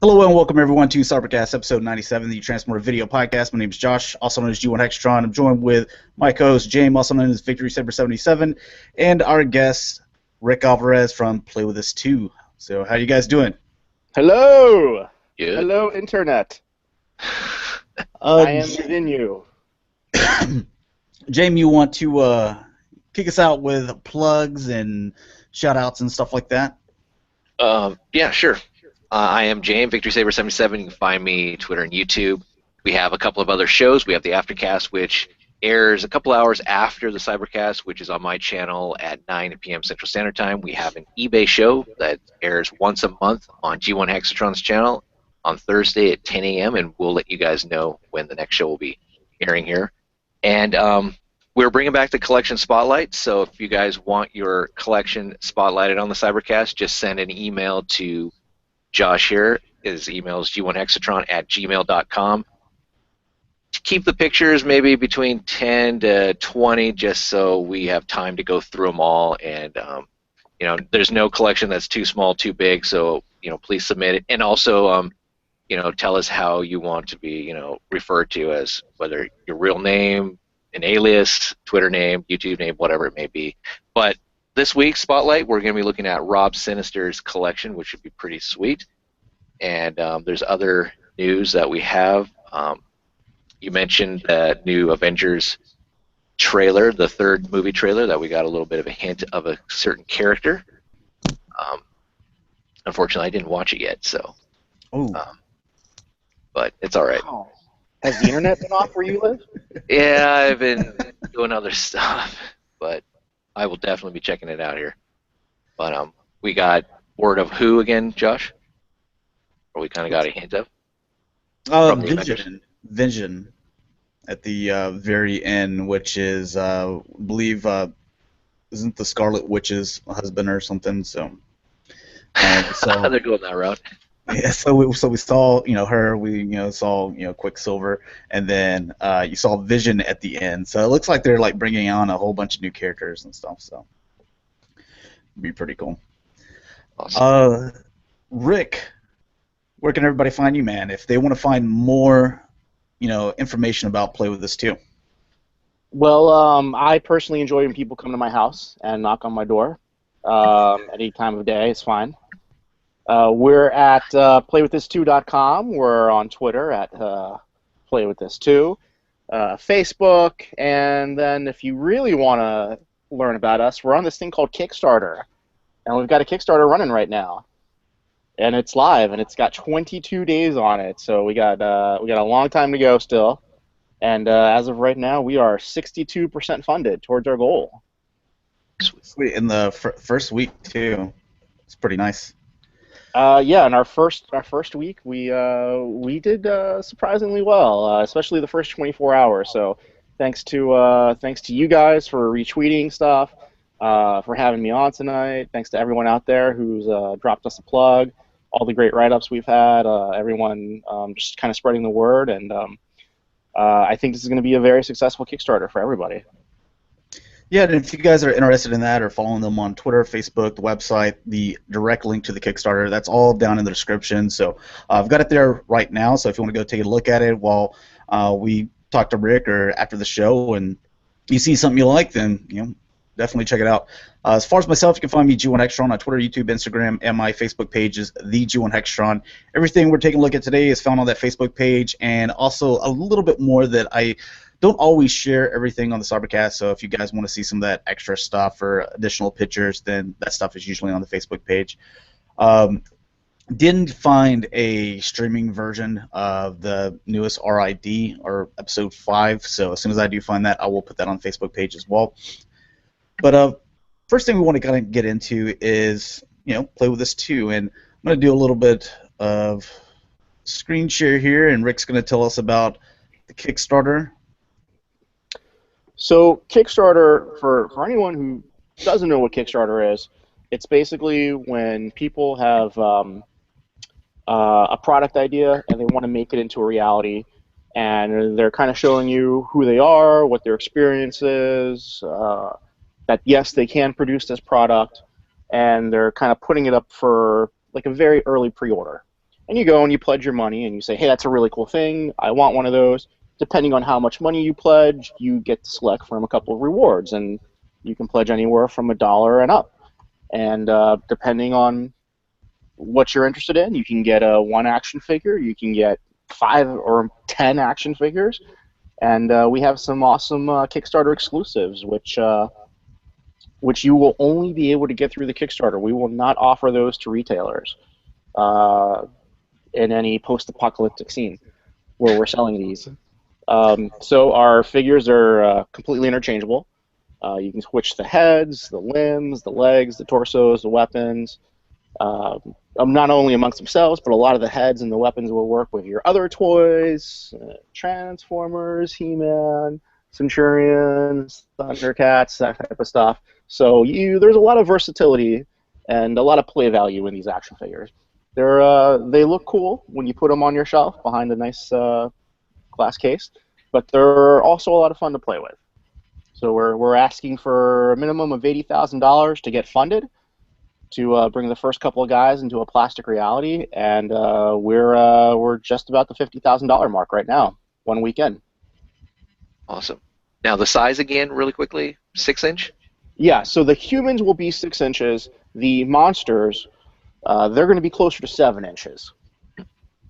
Hello and welcome everyone to Cybercast Episode 97, the Transformers Video Podcast. My name is Josh, also known as G1 Hextron. I'm joined with my co-host Jaim, also known as Victory Saber 77, and our guest Rik Alvarez from PlayWithThisToo. So how you guys doing? Hello! Good. Hello, Internet. I am within you. Jaim, you want to kick us out with plugs and shout-outs and stuff like that? Yeah, sure. I am Jaim, Victory Saber 77. You can find me Twitter and YouTube. We have a couple of other shows. We have the Aftercast, which airs a couple hours after the Cybercast, which is on my channel at 9 p.m. Central Standard Time. We have an eBay show that airs once a month on G1 Hextron's channel on Thursday at 10 a.m., and we'll let you guys know when the next show will be airing here. And we're bringing back the collection spotlight, so if you guys want your collection spotlighted on the Cybercast, just send an email to Josh here. His email is g1hexatron@gmail.com. Keep the pictures maybe between 10 to 20, just so we have time to go through them all. And you know, there's no collection that's too small, too big. So please submit it, and also tell us how you want to be referred to, as whether your real name, an alias, Twitter name, YouTube name, whatever it may be. But this week's spotlight, we're going to be looking at Rob Sinister's collection, which should be pretty sweet. And there's other news that we have. You mentioned that new Avengers trailer, the third movie trailer, that we got a little bit of a hint of a certain character. Unfortunately, I didn't watch it yet, so. But it's all right. Oh. Has the internet been off where you live? Yeah, I've been doing other stuff, but I will definitely be checking it out here. But we got word of who again, Josh? Or we kind of got a hint of? Vision at the very end, which is, I believe, isn't the Scarlet Witch's husband or something? So they're going that route. Yeah, so we saw her, we saw Quicksilver, and then you saw Vision at the end. So it looks like they're like bringing on a whole bunch of new characters and stuff. So it'd be pretty cool. Awesome. Rik, where can everybody find you, man? If they want to find more, information about PlayWithThisToo. Well, I personally enjoy when people come to my house and knock on my door. Any time of day is fine. We're at PlayWithThisToo.com. We're on Twitter at PlayWithThisToo, Facebook, and then if you really want to learn about us, we're on this thing called Kickstarter, and we've got a Kickstarter running right now, and it's live, and it's got 22 days on it, so we got a long time to go still, and as of right now, we are 62% funded towards our goal. Sweet, in the first week too. It's pretty nice. Yeah, in our first week, we did surprisingly well, especially the first 24 hours. So thanks to you guys for retweeting stuff, for having me on tonight. Thanks to everyone out there who's dropped us a plug, all the great write-ups we've had, everyone just kind of spreading the word, and I think this is going to be a very successful Kickstarter for everybody. Yeah, and if you guys are interested in that or following them on Twitter, Facebook, the website, the direct link to the Kickstarter, that's all down in the description. So I've got it there right now, so if you want to go take a look at it while we talk to Rik or after the show and you see something you like, then definitely check it out. As far as myself, you can find me G1 Hextron on Twitter, YouTube, Instagram, and my Facebook page is the G1 Hextron. Everything we're taking a look at today is found on that Facebook page, and also a little bit more that I don't always share everything on the Cybercast, so if you guys want to see some of that extra stuff or additional pictures, then that stuff is usually on the Facebook page. Didn't find a streaming version of the newest RID, or Episode 5, so as soon as I do find that, I will put that on the Facebook page as well. But first thing we want to kind of get into is, PlayWithThisToo, and I'm going to do a little bit of screen share here, and Rik's going to tell us about the Kickstarter. So Kickstarter, for anyone who doesn't know what Kickstarter is, it's basically when people have a product idea and they want to make it into a reality, and they're kind of showing you who they are, what their experience is, that yes, they can produce this product, and they're kind of putting it up for like a very early pre-order. And you go and you pledge your money, and you say, hey, that's a really cool thing. I want one of those. Depending on how much money you pledge, you get to select from a couple of rewards, and you can pledge anywhere from $1 and up. And depending on what you're interested in, you can get a 1 action figure, you can get 5 or 10 action figures, and we have some awesome Kickstarter exclusives, which you will only be able to get through the Kickstarter. We will not offer those to retailers in any post-apocalyptic scene where we're selling these. So our figures are completely interchangeable. You can switch the heads, the limbs, the legs, the torsos, the weapons. Not only amongst themselves, but a lot of the heads and the weapons will work with your other toys, Transformers, He-Man, Centurions, Thundercats, that type of stuff. So there's a lot of versatility and a lot of play value in these action figures. They look cool when you put them on your shelf behind a nice glass case, but they're also a lot of fun to play with. So we're asking for a minimum of $80,000 to get funded to bring the first couple of guys into a plastic reality, and we're just about the $50,000 mark right now, 1 weekend. Awesome. Now the size again, really quickly, 6-inch? Yeah, so the humans will be 6 inches. The monsters, they're going to be closer to 7 inches.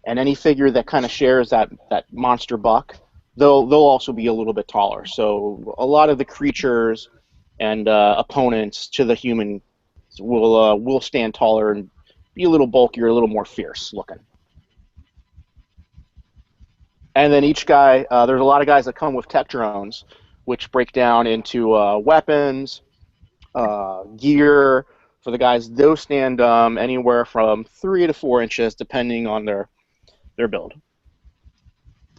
And any figure that kind of shares that monster buck, they'll also be a little bit taller. So a lot of the creatures and opponents to the human will stand taller and be a little bulkier, a little more fierce looking. And then each guy, there's a lot of guys that come with tech drones, which break down into weapons, gear. For the guys, those stand anywhere from 3 to 4 inches, depending on their build.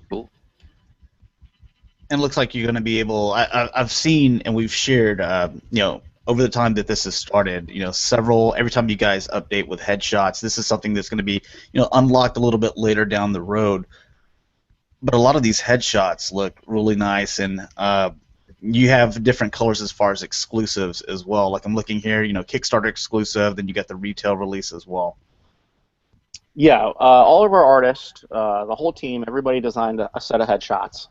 Cool. And it looks like you're going to be able. I've seen and we've shared, over the time that this has started, every time you guys update with headshots, this is something that's going to be, unlocked a little bit later down the road. But a lot of these headshots look really nice, and you have different colors as far as exclusives as well. Like I'm looking here, Kickstarter exclusive, then you got the retail release as well. Yeah, all of our artists, the whole team, everybody designed a set of headshots.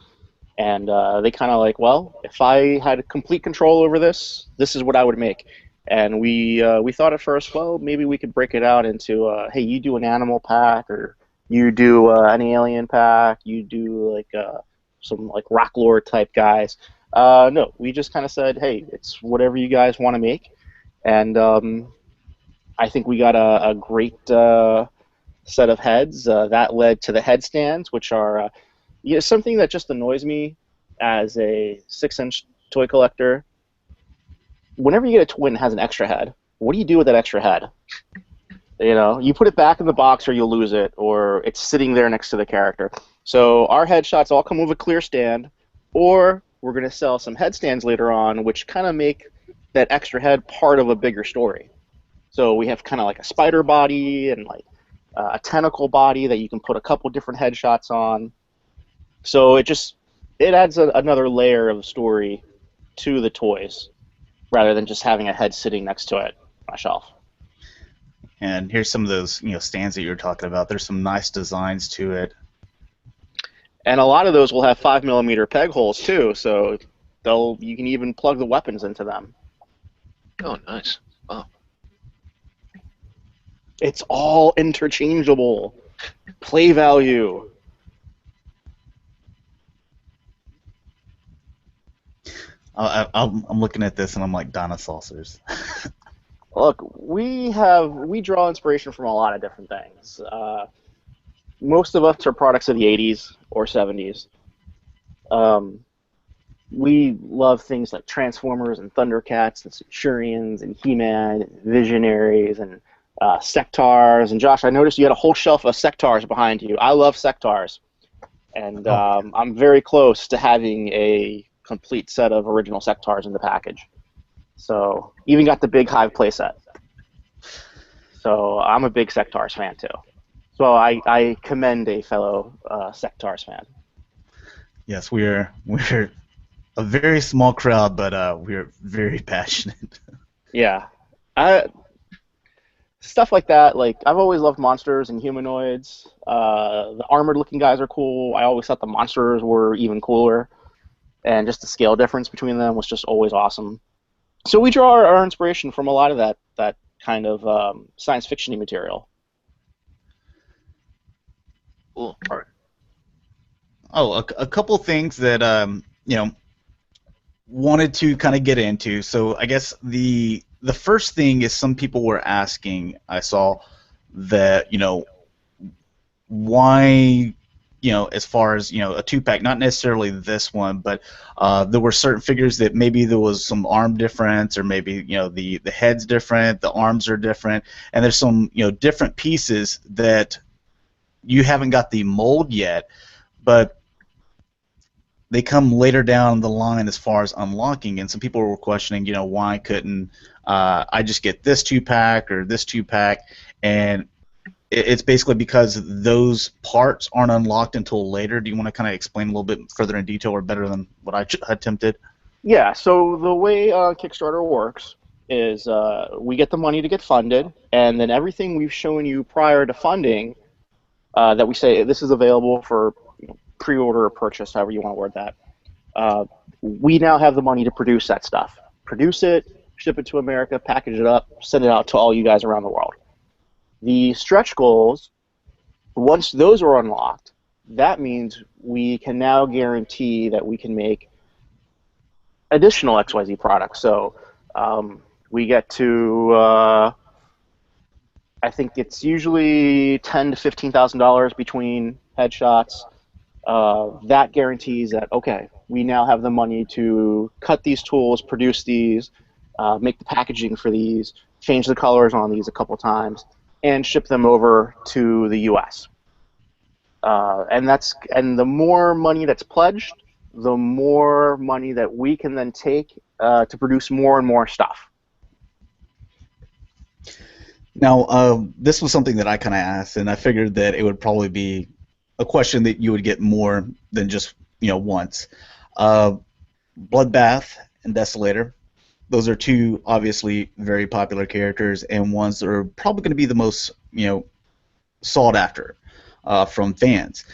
And they kind of like, well, if I had complete control over this is what I would make. And we thought at first, well, maybe we could break it out into, hey, you do an animal pack, or you do an alien pack, you do like some like Rock Lord type guys. No, we just kind of said, hey, it's whatever you guys want to make. And I think we got a great set of heads. That led to the headstands, which are something that just annoys me as a 6-inch toy collector. Whenever you get a toy that has an extra head, what do you do with that extra head? You put it back in the box or you'll lose it, or it's sitting there next to the character. So our headshots all come with a clear stand, or we're going to sell some headstands later on, which kind of make that extra head part of a bigger story. So we have kind of like a spider body and like a tentacle body that you can put a couple different headshots on. So it adds another layer of story to the toys, rather than just having a head sitting next to it on a shelf. And here's some of those stands that you were talking about. There's some nice designs to it. And a lot of those will have 5mm peg holes too, so you can even plug the weapons into them. Oh, nice. Wow. It's all interchangeable. Play value. I'm looking at this and I'm like, Donna Saucers. Look, we draw inspiration from a lot of different things. Most of us are products of the 80s or 70s. We love things like Transformers and Thundercats and Centurions and He-Man and Visionaries and Sectars. And Josh, I noticed you had a whole shelf of Sectars behind you. I love Sectars. And I'm very close to having a complete set of original Sectars in the package. So even got the big Hive playset. So I'm a big Sectars fan too. So I commend a fellow Sectars fan. Yes, we're a very small crowd, but we're very passionate. Yeah. stuff like that. Like, I've always loved monsters and humanoids. The armored-looking guys are cool. I always thought the monsters were even cooler, and just the scale difference between them was just always awesome. So we draw our inspiration from a lot of that kind of science fiction-y material. Cool. Oh, a couple things that wanted to kind of get into. So I guess the first thing is some people were asking. I saw that why as far as a 2-pack, not necessarily this one, but there were certain figures that maybe there was some arm difference, or maybe the head's different, the arms are different, and there's some different pieces that you haven't got the mold yet, but they come later down the line as far as unlocking, and some people were questioning, why couldn't I just get this 2-pack or this 2-pack, and it's basically because those parts aren't unlocked until later. Do you want to kind of explain a little bit further in detail, or better than what I attempted? Yeah, so the way Kickstarter works is we get the money to get funded, and then everything we've shown you prior to funding, that we say this is available for pre-order or purchase, however you want to word that, we now have the money to produce that stuff. Produce it, ship it to America, package it up, send it out to all you guys around the world. The stretch goals, once those are unlocked, that means we can now guarantee that we can make additional XYZ products. So we get to, I think it's usually $10,000 to $15,000 between headshots. That guarantees that, okay, we now have the money to cut these tools, produce these, make the packaging for these, change the colors on these a couple times, and ship them over to the US. And the more money that's pledged, the more money that we can then take to produce more and more stuff. Now, this was something that I kind of asked, and I figured that it would probably be a question that you would get more than just once. Bloodbath and Desolator, those are two obviously very popular characters, and ones that are probably going to be the most sought after from fans.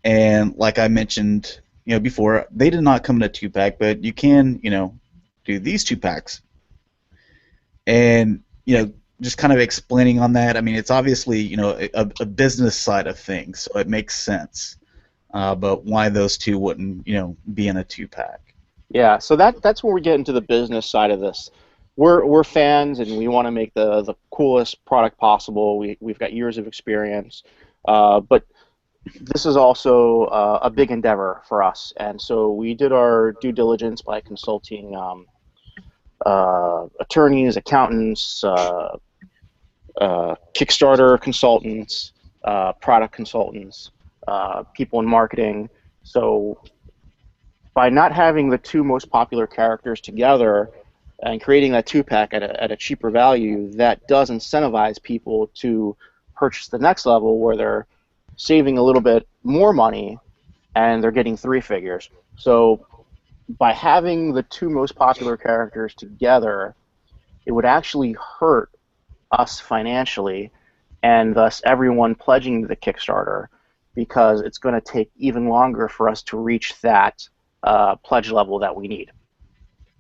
And like I mentioned before, they did not come in a 2-pack, but you can do these 2-packs. And just kind of explaining on that. I mean, it's obviously a business side of things, so it makes sense. But why those two wouldn't be in a 2-pack? Yeah, so that's where we get into the business side of this. We're fans, and we want to make the coolest product possible. We've got years of experience, but this is also a big endeavor for us, and so we did our due diligence by consulting attorneys, accountants, Kickstarter consultants, product consultants, people in marketing. So by not having the two most popular characters together and creating that 2-pack at a cheaper value, that does incentivize people to purchase the next level, where they're saving a little bit more money and they're getting 3 figures. So by having the two most popular characters together, it would actually hurt us financially, and thus everyone pledging to the Kickstarter, because it's going to take even longer for us to reach that pledge level that we need.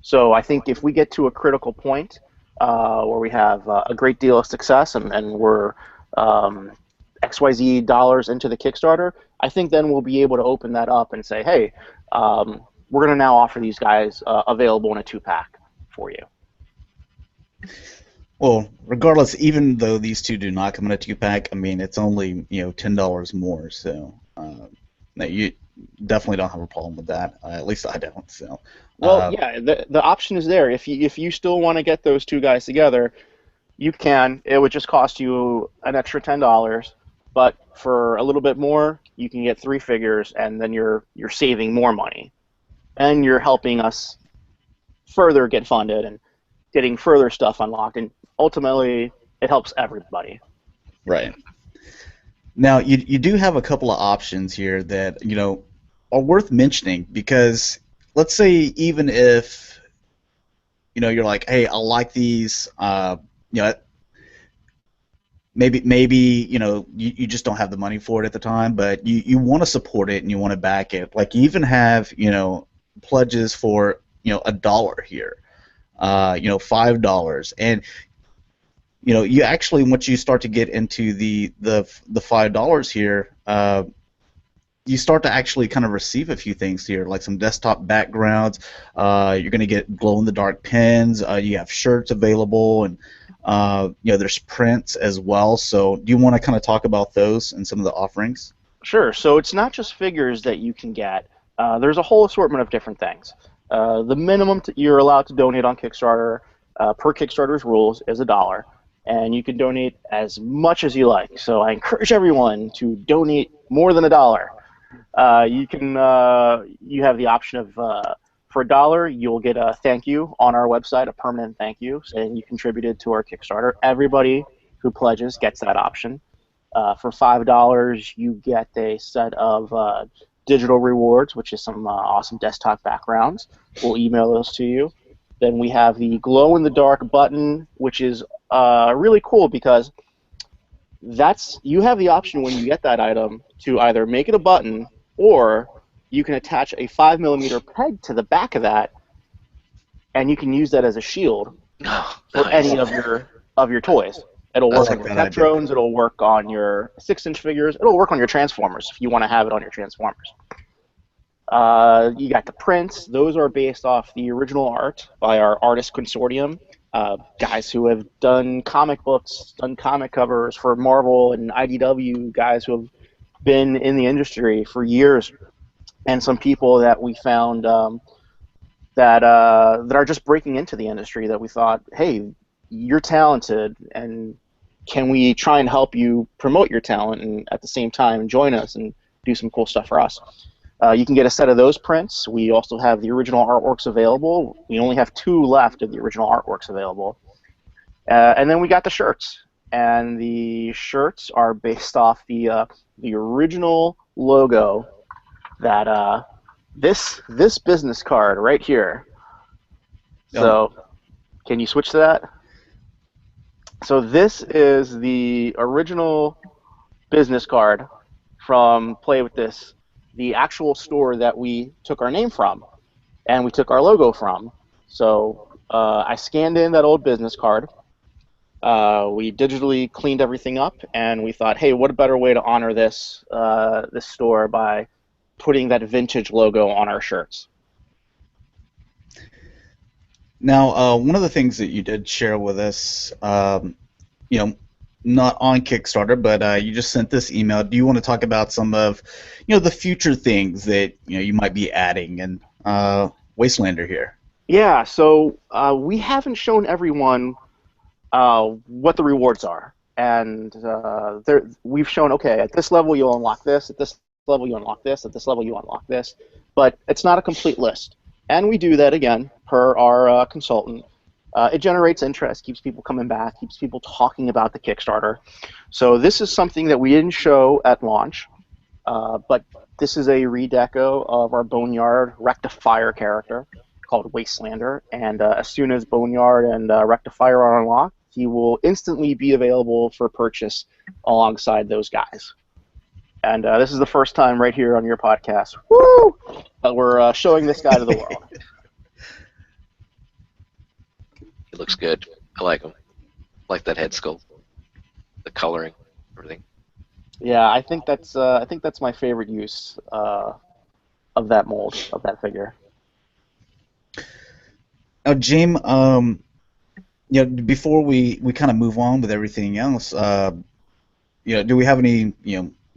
So I think if we get to a critical point where we have a great deal of success and we're XYZ dollars into the Kickstarter, I think then we'll be able to open that up and say, hey, we're going to now offer these guys available in a 2-pack for you. Well, regardless, even though these two do not come in a 2-pack, I mean, it's only $10 more, so you definitely don't have a problem with that. At least I don't. So. Well, yeah, the option is there. If you still want to get those two guys together, you can. It would just cost you an extra $10, but for a little bit more, you can get 3 figures, and then you're saving more money, and you're helping us further get funded and getting further stuff unlocked, and ultimately it helps everybody. Right. Now, you do have a couple of options here that are worth mentioning, because let's say even if you're like, hey, I like these, maybe you just don't have the money for it at the time, but you want to support it and you want to back it. Like you even have pledges for $1 here, $5, and you actually, once you start to get into the $5 here, you start to actually kind of receive a few things here, like some desktop backgrounds. You're going to get glow-in-the-dark pins. You have shirts available, and there's prints as well. So do you want to kind of talk about those and some of the offerings? Sure. So it's not just figures that you can get. There's a whole assortment of different things. The minimum you're allowed to donate on Kickstarter, per Kickstarter's rules, is $1. And you can donate as much as you like. So I encourage everyone to donate more than $1. You have the option of, for $1, you'll get a thank you on our website, a permanent thank you, saying you contributed to our Kickstarter. Everybody who pledges gets that option. For $5, you get a set of digital rewards, which is some awesome desktop backgrounds. We'll email those to you. Then we have the glow-in-the-dark button, which is really cool because you have the option when you get that item to either make it a button, or you can attach a 5mm peg to the back of that, and you can use that as a shield for any of your toys. It'll work on your pet drones. It'll work on your 6-inch figures. It'll work on your Transformers if you want to have it on your Transformers. You got the prints. Those are based off the original art by our artist consortium, guys who have done comic books, done comic covers for Marvel and IDW, guys who have been in the industry for years, and some people that we found that are just breaking into the industry that we thought, hey, you're talented, and can we try and help you promote your talent and at the same time join us and do some cool stuff for us. You can get a set of those prints. We also have the original artworks available. We only have 2 left of the original artworks available. And then we got the shirts. And the shirts are based off the original logo that this business card right here. So can you switch to that? So this is the original business card from Play With This, the actual store that we took our name from and we took our logo from. So I scanned in that old business card. We digitally cleaned everything up, and we thought, hey, what a better way to honor this this store by putting that vintage logo on our shirts. Now, one of the things that you did share with us, not on Kickstarter, but you just sent this email. Do you want to talk about some of, the future things that you might be adding in Wastelander here? Yeah. So we haven't shown everyone what the rewards are, and we've shown, okay, at this level you'll unlock this, at this level you unlock this, at this level you unlock this, but it's not a complete list. And we do that, again, per our consultant. It generates interest, keeps people coming back, keeps people talking about the Kickstarter. So this is something that we didn't show at launch, but this is a redeco of our Boneyard Rectifier character called Wastelander, and as soon as Boneyard and Rectifier are unlocked, he will instantly be available for purchase alongside those guys. And this is the first time right here on your podcast, woo, that we're showing this guy to the world. He looks good. I like him. I like that head sculpt, the coloring, everything. Yeah, I think that's my favorite use of that mold, of that figure. Now, Jaim, before we kind of move on with everything else, do we have any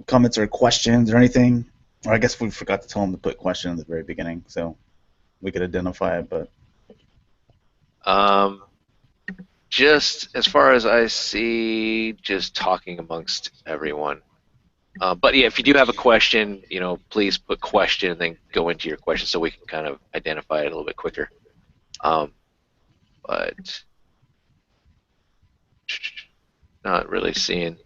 comments or questions or anything? Or I guess we forgot to tell him to put question in the very beginning, so we could identify it. But just as far as I see, just talking amongst everyone. But yeah, if you do have a question, please put question and then go into your question so we can kind of identify it a little bit quicker. But not really seeing.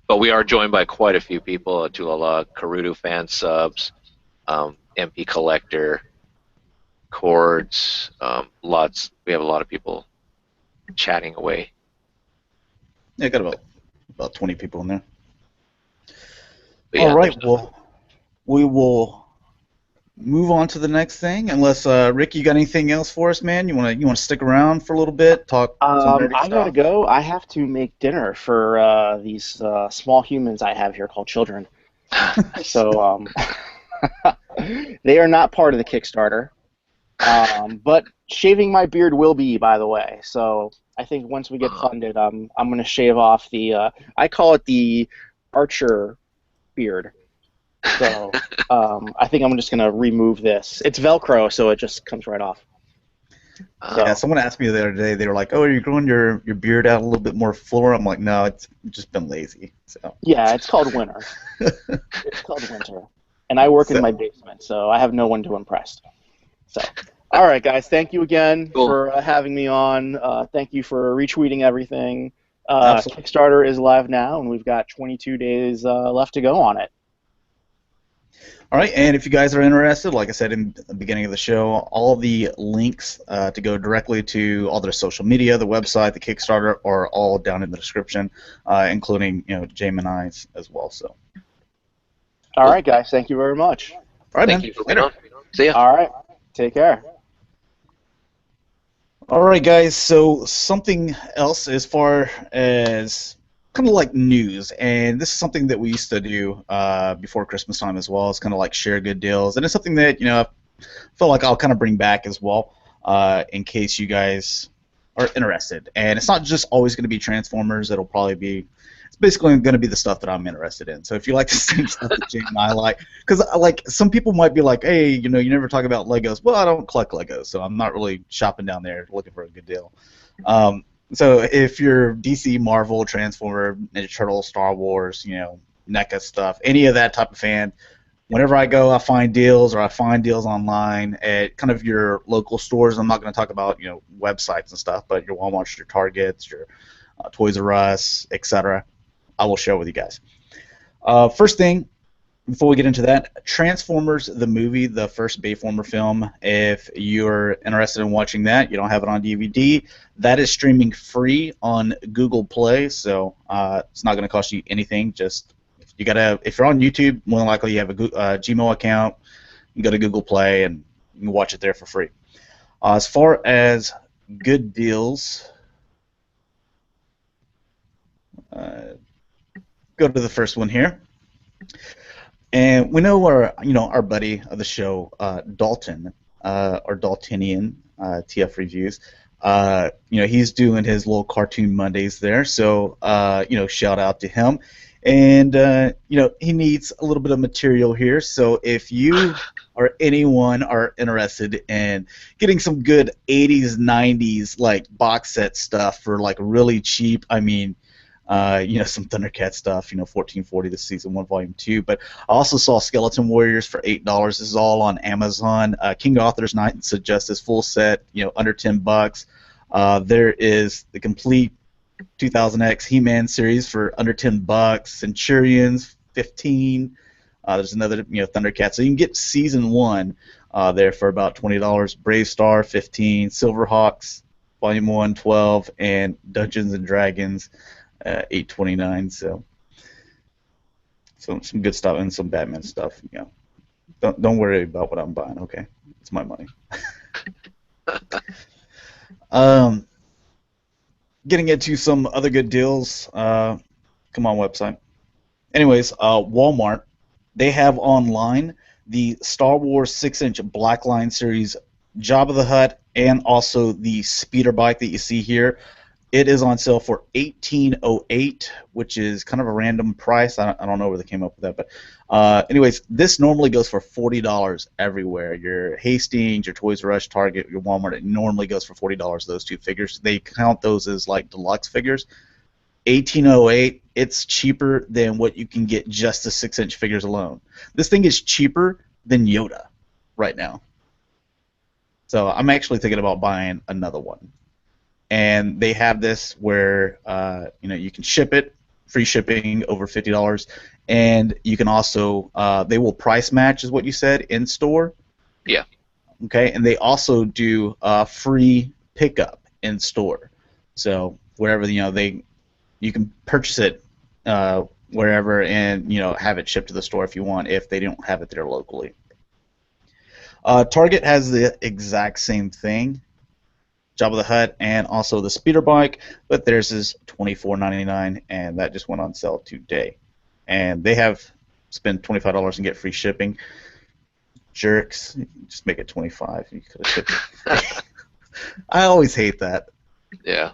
But we are joined by quite a few people. Tulala, Karudu fan subs, MP Collector, Chords, lots. We have a lot of people chatting away. Yeah, got about about 20 people in there. But yeah, All right, well, we will move on to the next thing. Unless Rick, you got anything else for us, man? You want to stick around for a little bit, talk some nerdy I gotta stuff? go. I have to make dinner for these small humans I have here called children. So they are not part of the Kickstarter. But shaving my beard will be, by the way. So I think once we get funded, I'm going to shave off the. I call it the Archer beard. So I think I'm just going to remove this. It's Velcro, so it just comes right off. Yeah, someone asked me the other day. They were like, "Oh, are you growing your beard out a little bit more fuller?" I'm like, "No, it's just been lazy." So. Yeah, it's called winter. It's called winter, and I work in my basement, so I have no one to impress. So, all right, guys, thank you again for having me on. Thank you for retweeting everything. Kickstarter is live now, and we've got 22 days left to go on it. All right, and if you guys are interested, like I said in the beginning of the show, all the links to go directly to all their social media, the website, the Kickstarter, are all down in the description, including Jaim and I as well. So. All right, guys, thank you very much. All right, thank man. you for being on. See ya. All right, take care. All right, guys. So something else as far as kind of like news, and this is something that we used to do before Christmas time as well. It's kind of like share good deals, and it's something that I feel like I'll kind of bring back as well in case you guys are interested. And it's not just always going to be Transformers. It'll probably be it's basically going to be the stuff that I'm interested in. So if you like the same stuff that Jake and I like, because like some people might be like, hey, you never talk about Legos. Well, I don't collect Legos, so I'm not really shopping down there looking for a good deal. So if you're DC, Marvel, Transformer, Ninja Turtles, Star Wars, NECA stuff, any of that type of fan, whenever I go, I find deals, or I find deals online at kind of your local stores. I'm not going to talk about websites and stuff, but your Walmarts, your Targets, your Toys R Us, etc. I will share with you guys. First thing, before we get into that, Transformers the movie, the first Bayformer film, if you're interested in watching that, you don't have it on DVD, that is streaming free on Google Play, so it's not going to cost you anything. Just if you're on YouTube, more than likely you have a Gmail account, you go to Google Play and you can watch it there for free. As far as good deals, go to the first one here. And we know our buddy of the show, Dalton, or Daltonian, TF Reviews. He's doing his little Cartoon Mondays there, so shout out to him. And he needs a little bit of material here. So if you or anyone are interested in getting some good 80s, 90s like box set stuff for like really cheap, I mean. Some Thundercat stuff, 1440, the season 1, volume 2. But I also saw Skeleton Warriors for $8. This is all on Amazon. King Arthur's Knights of Justice full set, under $10. There is the complete 2000X He-Man series for under $10. Centurions, $15. There's another, Thundercat. So you can get season 1 there for about $20. Brave Star, $15. Silverhawks, volume 1, $12, and Dungeons and Dragons. $8.29, so some good stuff and some Batman stuff. Don't worry about what I'm buying. Okay, it's my money. Getting into some other good deals. Come on, website. Anyways, Walmart, they have online the Star Wars 6-inch Blackline series Jabba the Hutt, and also the speeder bike that you see here. It is on sale for $18.08, which is kind of a random price. I don't know where they came up with that, but anyways, this normally goes for $40 everywhere. Your Hastings, your Toys R Us, Target, your Walmart, it normally goes for $40. Those two figures, they count those as like deluxe figures. $18.08. It's cheaper than what you can get just the 6-inch figures alone. This thing is cheaper than Yoda right now. So I'm actually thinking about buying another one. And they have this where you can ship it, free shipping over $50, and you can also they will price match, is what you said, in store. Yeah. Okay, and they also do free pickup in store. So wherever you can purchase it wherever, and have it shipped to the store if you want, if they don't have it there locally. Target has the exact same thing, Jabba the Hutt, and also the speeder bike, but theirs is $24.99, and that just went on sale today. And they have spend $25 and get free shipping. Jerks, just make it $25. You could have shipped it. I always hate that. Yeah.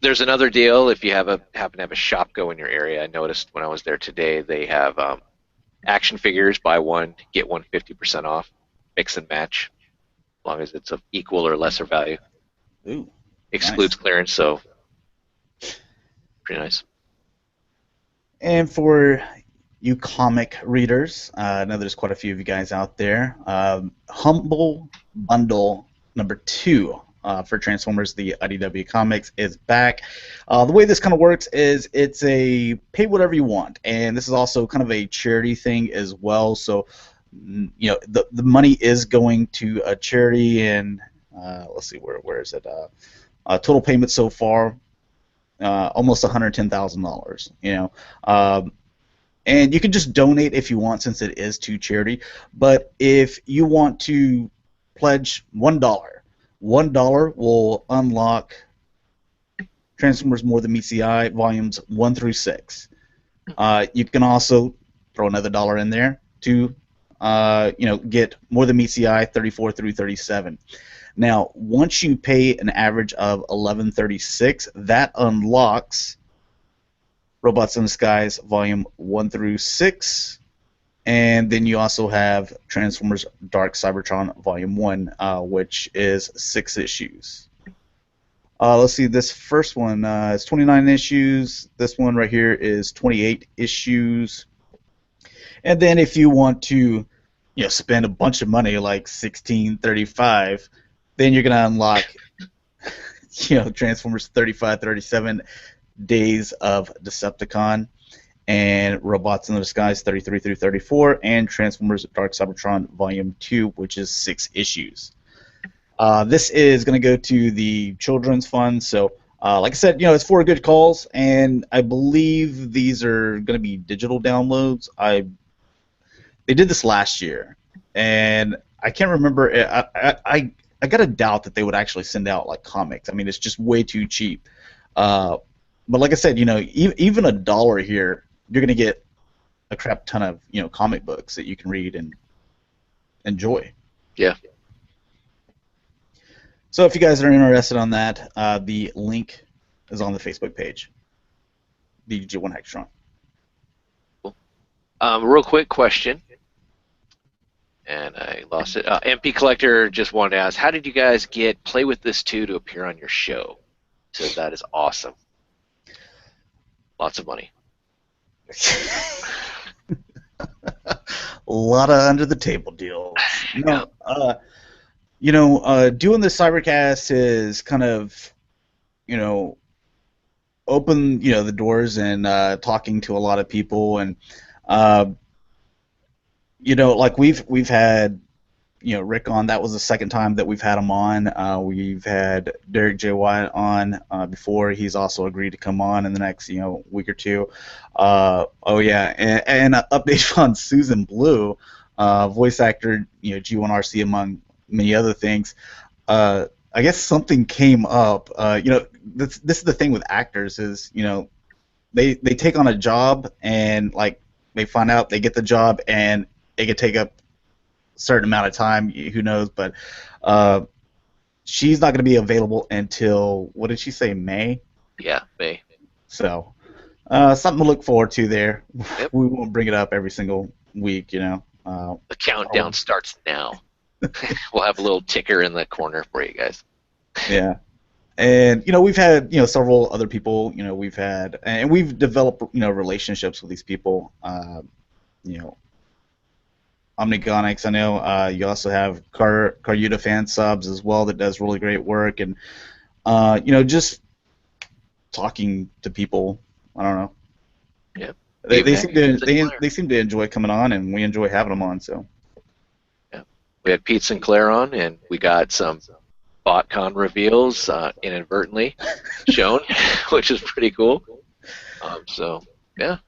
There's another deal if you happen to have a shop go in your area. I noticed when I was there today they have action figures, buy one, get one 50% off, mix and match, as long as it's of equal or lesser value. Ooh, excludes nice. clearance, so pretty nice. And for you comic readers, I know there's quite a few of you guys out there. Humble Bundle number 2 for Transformers, the IDW Comics, is back. The way this kind of works is it's a pay whatever you want, and this is also kind of a charity thing as well. So, the money is going to a charity, and let's see, where is it? Total payment so far, almost $110,000. And you can just donate if you want, since it is to charity. But if you want to pledge $1 will unlock Transformers More Than Meets the Eye volumes 1 through 6. You can also throw another $1 in there to get More Than Meets the Eye 34 through 37. Now, once you pay an average of $11.36, that unlocks Robots in Disguise volume 1 through 6, and then you also have Transformers Dark Cybertron volume 1, which is 6 issues. Let's see, this first one is 29 issues. This one right here is 28 issues. And then if you want to spend a bunch of money, like $16.35, then you're going to unlock Transformers 35, 37 Days of Decepticon, and Robots in Disguise 33 through 34, and Transformers Dark Cybertron Volume 2, which is 6 issues. This is going to go to the Children's Fund, so like I said, it's for good cause, and I believe these are going to be digital downloads. They did this last year, and I can't remember. I got a doubt that they would actually send out like comics. I mean, it's just way too cheap. But like I said, even $1 here, you're gonna get a crap ton of comic books that you can read and enjoy. Yeah. So if you guys are interested on that, the link is on the Facebook page. DJ1 Hextron. Cool. Real quick question, and I lost it. MP Collector just wanted to ask, how did you guys get PlayWithThisToo to appear on your show? So that is awesome. Lots of money. A lot of under the table deals. Doing the Cybercast is kind of, open, the doors and talking to a lot of people, and like we've had Rik on. That was the second time that we've had him on. We've had Derek J. Wyatt on before. He's also agreed to come on in the next week or two. And an update on Susan Blue, voice actor, G1RC, among many other things. I guess something came up. This is the thing with actors is they take on a job, and like they find out they get the job, and it could take up certain amount of time, who knows, but she's not going to be available until, what did she say, May? Yeah, May. So something to look forward to there. Yep. We won't bring it up every single week, The countdown starts now. We'll have a little ticker in the corner for you guys. Yeah. And we've had several other people we've had, and we've developed relationships with these people. Omnigonics, I know. You also have Caryuta fan subs as well that does really great work, and just talking to people. I don't know. Yeah. They seem to enjoy coming on, and we enjoy having them on. So. Yeah. We had Pete Sinclair on, and we got some BotCon reveals inadvertently shown, which is pretty cool. So yeah.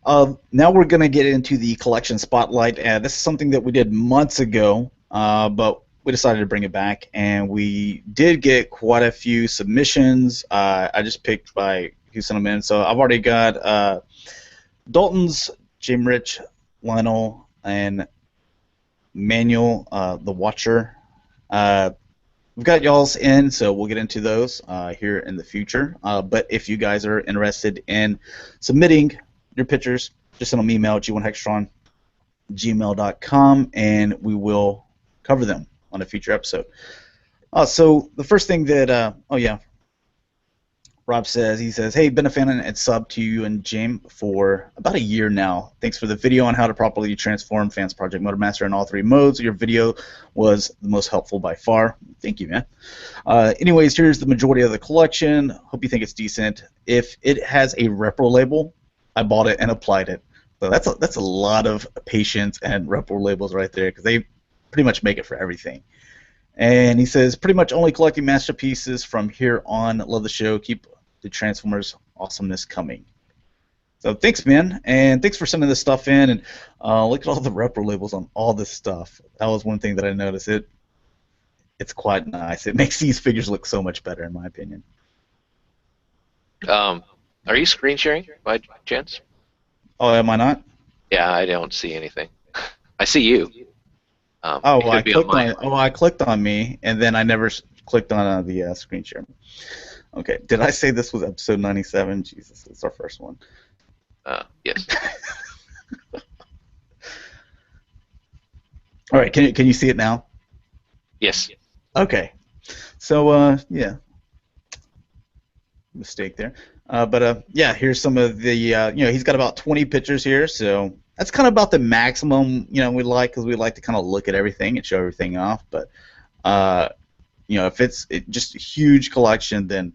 Now we're going to get into the collection spotlight. This is something that we did months ago, but we decided to bring it back, and we did get quite a few submissions. I just picked by who sent them in. So I've already got Dalton's, Jaim, Rich, Lionel, and Manuel, the Watcher. We've got y'all's in, so we'll get into those here in the future. But if you guys are interested in submitting your pictures, just send them an email at g1hextron@gmail.com, and we will cover them on a future episode. So the first thing that, Rob says, he says, hey, been a fan and sub to you and Jaim for about a year now. Thanks for the video on how to properly transform Fans Project Motormaster in all 3 modes. Your video was the most helpful by far. Thank you, man. Anyways, here's the majority of the collection. Hope you think it's decent. If it has a repro label, I bought it and applied it. So that's a lot of patience and repro labels right there, because they pretty much make it for everything. And he says, pretty much only collecting masterpieces from here on. Love the show. Keep the Transformers awesomeness coming. So thanks, man, and thanks for sending this stuff in. And look at all the repro labels on all this stuff. That was one thing that I noticed. It's quite nice. It makes these figures look so much better, in my opinion. Are you screen sharing by chance? Oh, am I not? Yeah, I don't see anything. I see you. I clicked on me, and then I never clicked on the screen share. Okay, did I say this was episode 97? Jesus, it's our first one. Yes. All right, can you see it now? Yes. Okay, so yeah, mistake there. Yeah, here's some of the he's got about 20 pictures here, so that's kind of about the maximum we like, because we like to kind of look at everything and show everything off. But if it's just a huge collection, then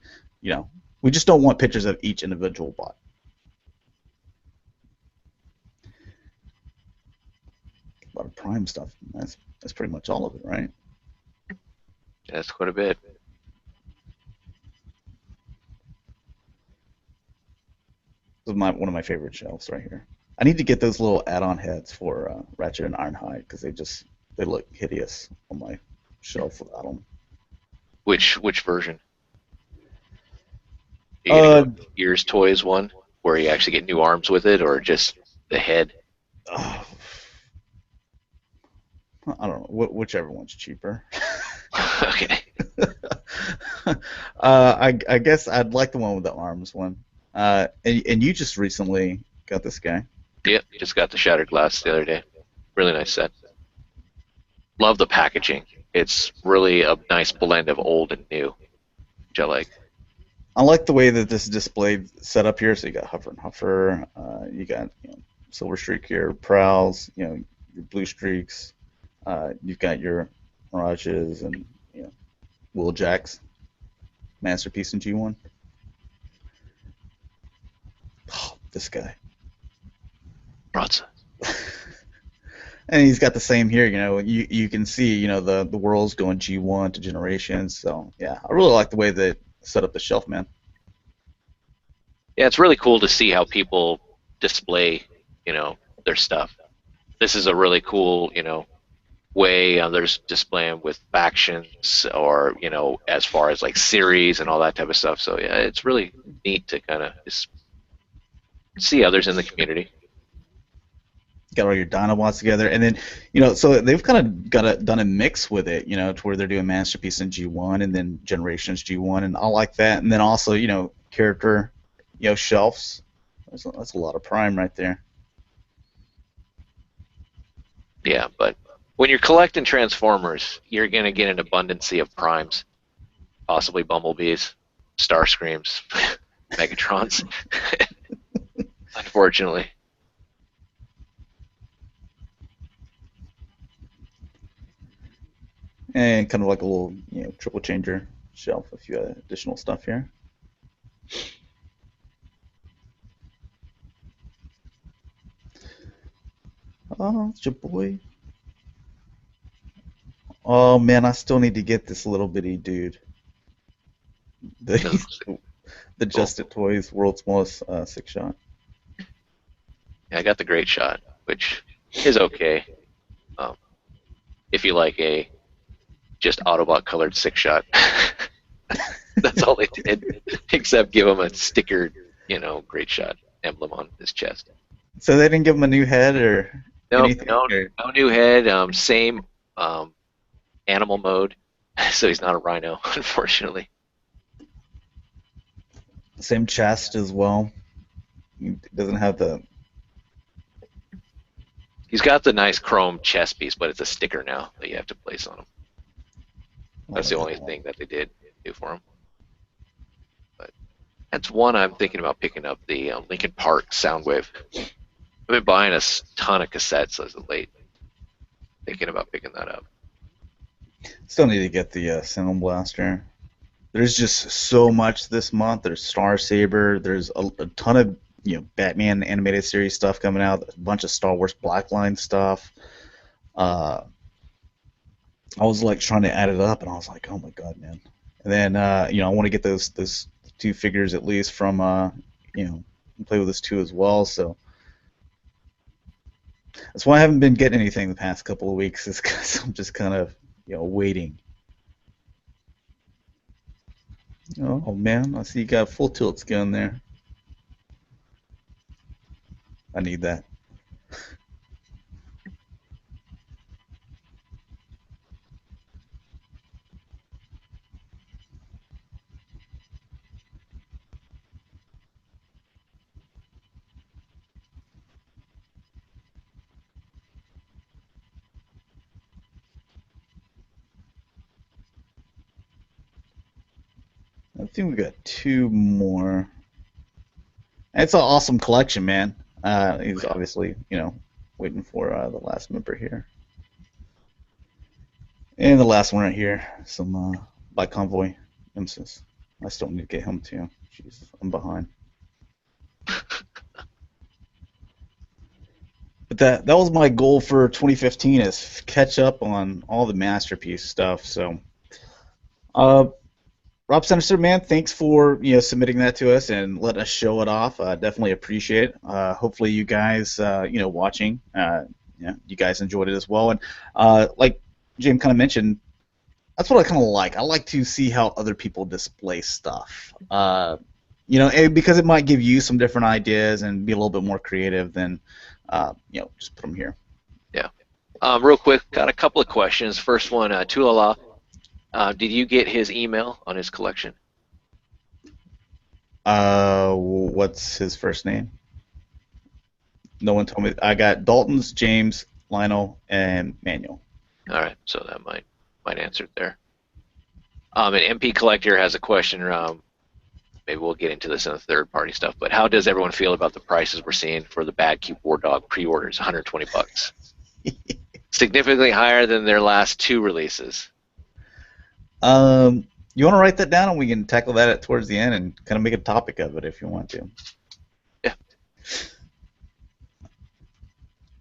we just don't want pictures of each individual bot. A lot of Prime stuff. That's pretty much all of it, right? That's quite a bit. This is one of my favorite shelves right here. I need to get those little add-on heads for Ratchet and Ironhide, because they look hideous on my shelf without them. Which version? Are you gonna go Gears Toys one, where you actually get new arms with it, or just the head? I don't know. Whichever one's cheaper. Okay. I guess I'd like the one with the arms one. And you just recently got this guy. Yep, just got the Shattered Glass the other day. Really nice set. Love the packaging. It's really a nice blend of old and new, which I like. I like the way that this is displayed set up here. So you got Huffer and Huffer. You got Silver Streak here, Prowls. Your Blue Streaks. You've got your Mirages and Wheeljacks. Masterpiece in G1. Oh, this guy. Bronson. And he's got the same here, you can see, the world's going G1 to Generations. So, yeah, I really like the way they set up the shelf, man. Yeah, it's really cool to see how people display, their stuff. This is a really cool, way there's displaying with factions or, as far as like series and all that type of stuff. So, yeah, it's really neat to kind of just see others in the community. Got all your Dinobots together, and then so they've kind of done a mix with it, to where they're doing Masterpiece in G1 and then Generations G1, and I like that. And then also character shelves. That's a lot of Prime right there. Yeah, but when you're collecting Transformers, you're gonna get an abundance of Primes, possibly Bumblebees, Starscreams, Megatrons. Unfortunately. And kind of like a little, triple changer shelf, a few additional stuff here. Oh, it's your boy. Oh man, I still need to get this little bitty dude. The The Just It Toys World's Smallest Six-Shot. Yeah, I got the Great Shot, which is okay. If you like a just Autobot colored six-shot. That's all they did, except give him a stickered, Great Shot emblem on his chest. So they didn't give him a new head or anything? No new head. Same animal mode, so he's not a rhino, unfortunately. Same chest as well. He doesn't have the... He's got the nice chrome chest piece, but it's a sticker now that you have to place on him. That's the only thing that they did do for him. But that's one I'm thinking about picking up, the Linkin Park Soundwave. I've been buying a ton of cassettes as of late. Thinking about picking that up. Still need to get the Sound Blaster. There's just so much this month. There's Star Saber. There's a ton of Batman animated series stuff coming out. A bunch of Star Wars Blackline stuff. I was like trying to add it up, and I was like, oh my god, man. And then I want to get those two figures at least from Play With This Too as well. So that's why I haven't been getting anything the past couple of weeks. Is because I'm just kind of waiting. Oh man, I see you got full tilt skin there. I need that. I think we got two more. It's an awesome collection, man. He's obviously, waiting for the last member here. And the last one right here, some by Convoy Nemesis. I still need to get him too. Jeez, I'm behind. But that was my goal for 2015 is catch up on all the Masterpiece stuff. So, Rob Sinister, man, thanks for submitting that to us and letting us show it off. Definitely appreciate it. Hopefully, you guys, watching, you guys enjoyed it as well. And like Jaim kind of mentioned, that's what I kind of like. I like to see how other people display stuff. Because it might give you some different ideas and be a little bit more creative than, just put them here. Yeah. Real quick, got a couple of questions. First one, Tulala. Did you get his email on his collection? What's his first name? No one told me. I got Dalton's, James, Lionel, and Manuel. All right, so that might answer it there. An MP Collector has a question. Maybe we'll get into this in the third-party stuff. But how does everyone feel about the prices we're seeing for the Bad Cube War Dog pre-orders? $120, significantly higher than their last two releases. You want to write that down, and we can tackle that towards the end and kind of make a topic of it if you want to. Yeah.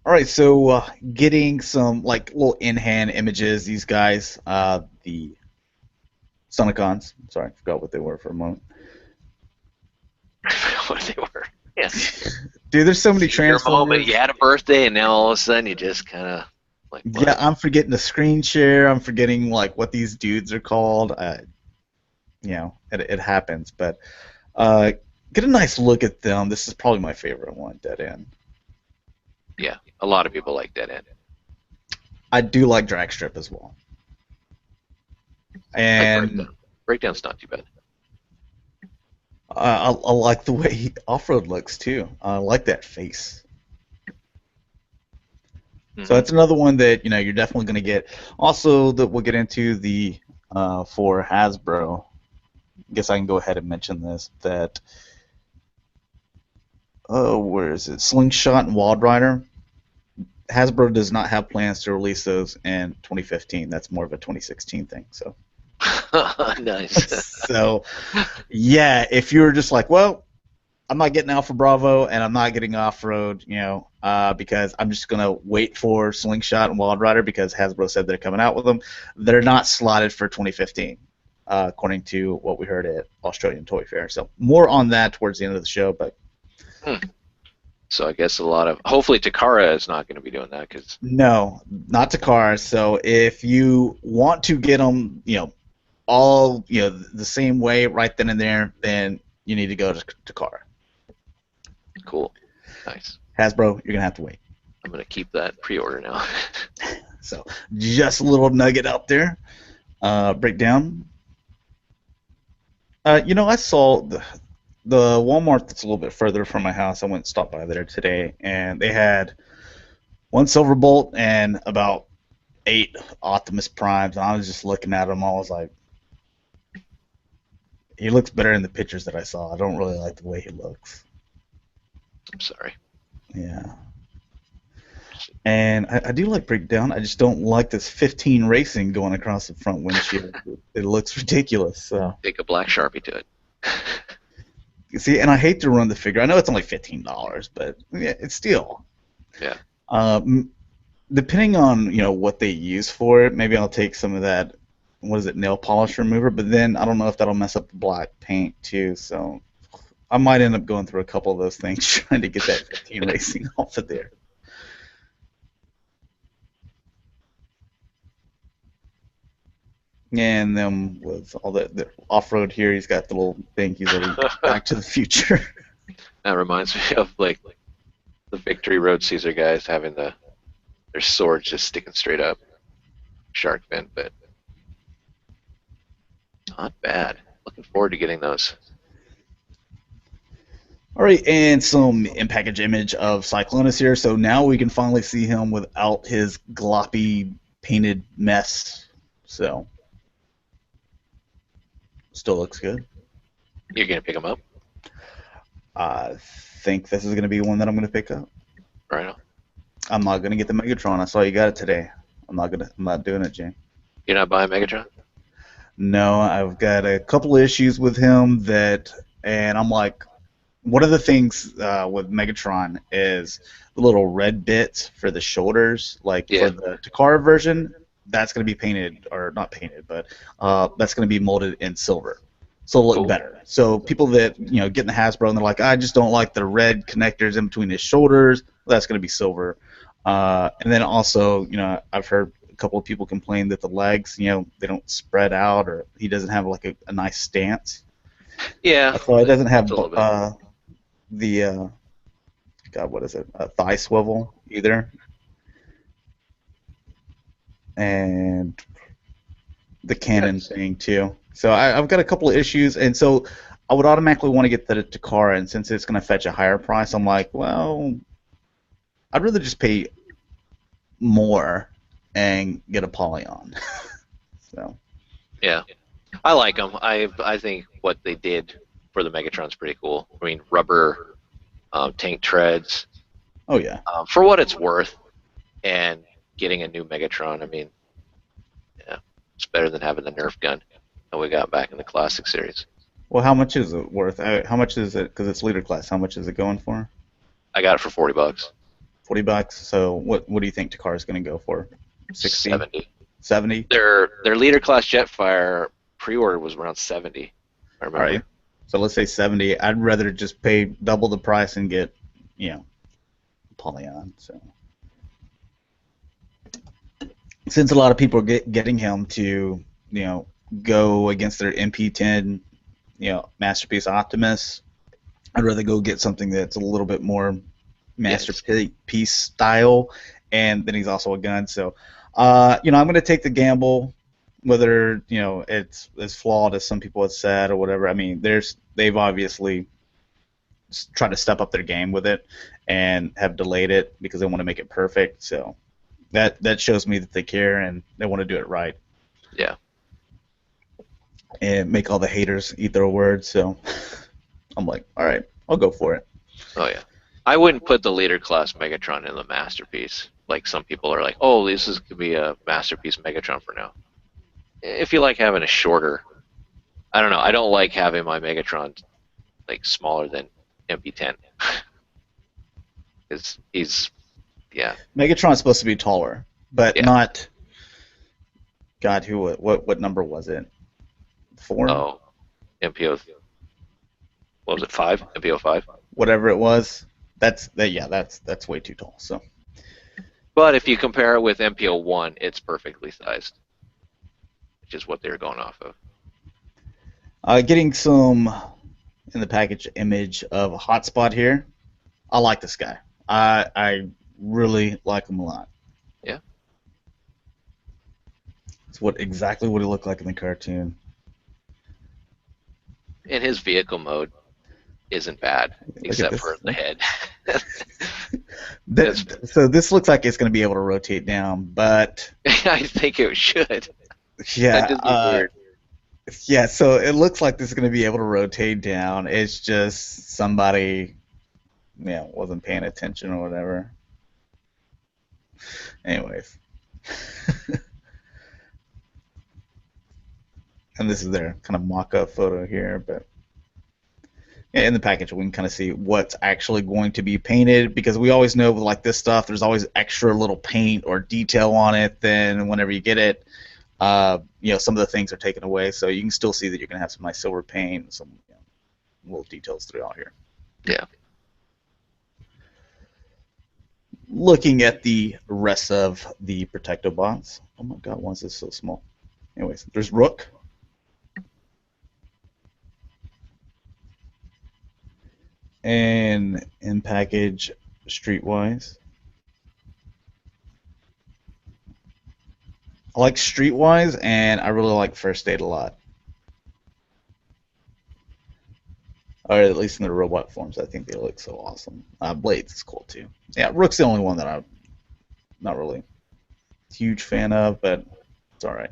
All right, so getting some little in-hand images. These guys, the Sonicons. Sorry, I forgot what they were for a moment. I forgot what they were. Yeah. Dude, there's so many Transformers. You had a birthday, and now all of a sudden you just kind of what? Yeah, I'm forgetting the screen share. I'm forgetting what these dudes are called. It happens. But get a nice look at them. This is probably my favorite one, Dead End. Yeah, a lot of people like Dead End. I do like Dragstrip as well. And Breakdown's not too bad. I like the way Off-Road looks too. I like that face. Mm-hmm. So that's another one that you're definitely going to get. Also, that we'll get into the for Hasbro. I guess I can go ahead and mention this that. Where is it? Slingshot and Wild Rider. Hasbro does not have plans to release those in 2015. That's more of a 2016 thing. So. Nice. So, yeah, if you're just like, well, I'm not getting Alpha Bravo and I'm not getting Off-Road, because I'm just going to wait for Slingshot and Wild Rider because Hasbro said they're coming out with them. They're not slotted for 2015. according to what we heard at Australian Toy Fair. So more on that towards the end of the show. But So I guess hopefully Takara is not going to be doing that because no, not Takara. So if you want to get them, all the same way right then and there, then you need to go to Takara. Cool, nice. Hasbro, you're gonna have to wait. I'm gonna keep that pre-order now. So just a little nugget out there. Breakdown. I saw the Walmart that's a little bit further from my house. I went and stopped by there today, and they had one Silverbolt and about 8 Optimus Primes. And I was just looking at them. I was like, he looks better in the pictures that I saw. I don't really like the way he looks. I'm sorry. Yeah. And I do like Breakdown. I just don't like this 15 racing going across the front windshield. It looks ridiculous. So. Take a black Sharpie to it. See, and I hate to run the figure. I know it's only $15, but yeah, it's still. Yeah. Depending on what they use for it, maybe I'll take some of that. What is it, nail polish remover? But then I don't know if that'll mess up the black paint too. So I might end up going through a couple of those things trying to get that 15 racing off of there. And then with all the off-road here, he's got the little thing. He's already Back to the Future. That reminds me of the Victory Road Caesar guys having their swords just sticking straight up, shark fin, but not bad. Looking forward to getting those. All right, and some in-package image of Cyclonus here. So now we can finally see him without his gloppy painted mess. So. Still looks good. You're going to pick them up? I think this is going to be one that I'm going to pick up. Right on. I'm not going to get the Megatron. I saw you got it today. I'm not doing it, Jaim. You're not buying Megatron? No, I've got a couple of issues with him and I'm like, one of the things with Megatron is the little red bits for the shoulders, for the Takara version. That's going to be painted, or not painted, but that's going to be molded in silver. So it'll look better. So people that, get in the Hasbro and they're like, I just don't like the red connectors in between his shoulders, that's going to be silver. And then also, I've heard a couple of people complain that the legs, they don't spread out, or he doesn't have a nice stance. Yeah. So it doesn't have the, what is it, thigh swivel either. And the cannon thing too. So I've got a couple of issues, and so I would automatically want to get the Takara, and since it's going to fetch a higher price, I'm like, well, I'd rather just pay more and get a Polyon. So. Yeah, I like them. I think what they did for the Megatron's pretty cool. I mean, rubber tank treads. Oh yeah. For what it's worth, and getting a new Megatron, I mean, yeah, it's better than having the Nerf gun that we got back in the Classic series. Well, how much is it worth? How much is it? Because it's leader class. How much is it going for? I got it for $40. $40. So what do you think Takara's going to go for? 60? 70. 70? Their leader class Jetfire pre-order was around 70. I remember. All right. So let's say 70. I'd rather just pay double the price and get, Polyon. So. Since a lot of people are getting him to, go against their MP10, Masterpiece Optimus, I'd rather go get something that's a little bit more Masterpiece style, and then he's also a gun. So, I'm going to take the gamble, whether it's as flawed as some people have said or whatever. I mean, they've obviously tried to step up their game with it and have delayed it because they want to make it perfect. So. That shows me that they care and they want to do it right. Yeah. And make all the haters eat their words. So I'm like, all right, I'll go for it. Oh yeah. I wouldn't put the leader class Megatron in the Masterpiece. Like some people are like, oh, this could be a Masterpiece Megatron for now. If you like having a shorter, I don't know. I don't like having my Megatron smaller than MP10. He's yeah. Megatron's supposed to be taller, but not. God, what number was it? 4, Oh, MPO. What was it? 5? MPO 5. whatever it was. That's way too tall. So But if you compare it with MPO 1, it's perfectly sized, which is what they were going off of. getting some in the package image of a hotspot here. I like this guy. I really like him a lot. Yeah. It's exactly what he looked like in the cartoon. And his vehicle mode isn't bad, except for the head. So this looks like it's going to be able to rotate down, but I think it should. Yeah, That be weird. Yeah. So it looks like this is going to be able to rotate down. It's just somebody, wasn't paying attention or whatever. Anyways, and this is their kind of mock-up photo here, but. Yeah, in the package, we can kind of see what's actually going to be painted, because we always know with like this stuff, there's always extra little paint or detail on it. Then whenever you get it, some of the things are taken away, so you can still see that you're going to have some nice silver paint, and some little details throughout here. Yeah. Looking at the rest of the Protectobots. Oh my God, why is this so small? Anyways, there's Rook. And in package, Streetwise. I like Streetwise, and I really like First Aid a lot. Or at least in the robot forms, I think they look so awesome. Blades is cool too. Yeah, Rook's the only one that I'm not really a huge fan of, but it's alright.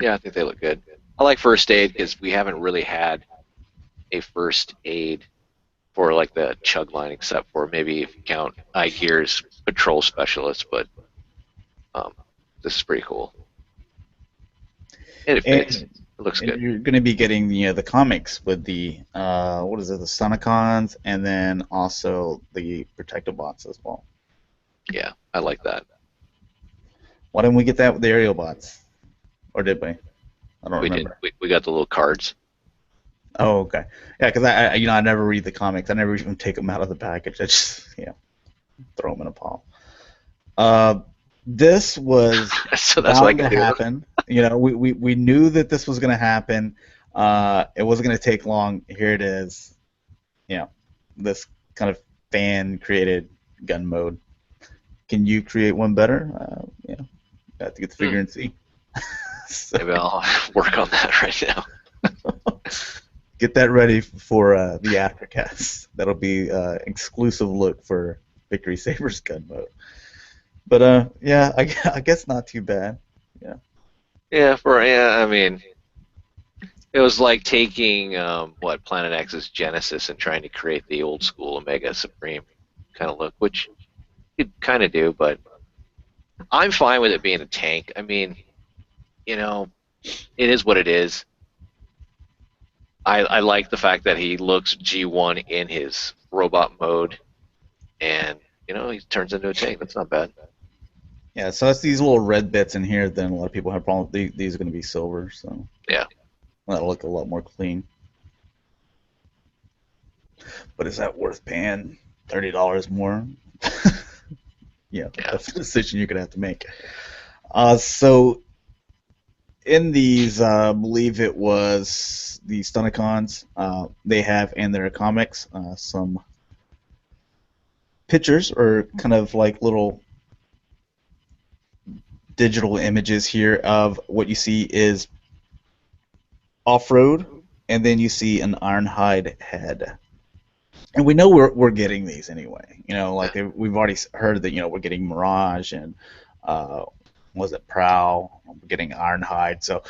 Yeah, I think they look good. I like First Aid because we haven't really had a First Aid for like the Chug line, except for maybe if you count iGear's Patrol Specialist, but this is pretty cool. And it fits. It looks good. You're going to be getting the comics with the the Stunticons, and then also the Protectobots as well. Yeah, I like that. Why didn't we get that with the Aerial Bots? Or did we? I don't remember. We got the little cards. Oh, okay. Yeah, because I never read the comics. I never even take them out of the package. I just throw them in a pile. This was so that's bound to happen. We knew that this was going to happen. It wasn't going to take long. Here it is. This kind of fan-created gun mode. Can you create one better? Have to get the figure and see. So. Maybe I'll work on that right now. Get that ready for the aftercast. That'll be exclusive look for Victory Saber's gun mode. But I guess not too bad. Yeah. Yeah, I mean, it was like taking Planet X's Genesis and trying to create the old school Omega Supreme kind of look, which you could kind of do, but I'm fine with it being a tank. I mean, it is what it is. I like the fact that he looks G1 in his robot mode, and he turns into a tank. That's not bad. Yeah, so that's these little red bits in here. Then a lot of people have problems. These are going to be silver, so yeah, that'll look a lot more clean. But is that worth paying $30 more? Yeah, that's a decision you're going to have to make. So in these, I believe it was the Stunticons, they have in their comics some pictures, or kind of like little digital images here of what you see is off-road, and then you see an Ironhide head. And we know we're getting these anyway. We've already heard that we're getting Mirage and was it Prowl? We're getting Ironhide. So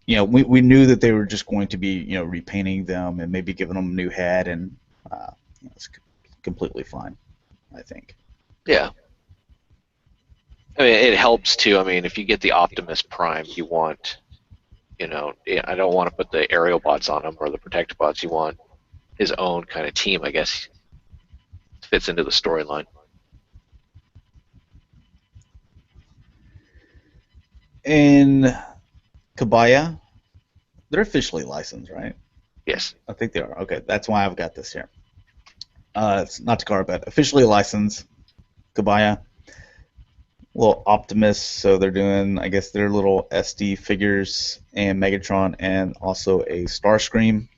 we knew that they were just going to be repainting them and maybe giving them a new head, and it's completely fine, I think. Yeah. I mean, it helps too. I mean, if you get the Optimus Prime, you want, I don't want to put the Aerial Bots on him or the Protectobots. You want his own kind of team, I guess. Fits into the storyline. And Kabaya, they're officially licensed, right? Yes. I think they are. Okay, that's why I've got this here. It's not Takara, but officially licensed. Kabaya. Little Optimus, so they're doing, I guess, their little SD figures and Megatron and also a Starscream.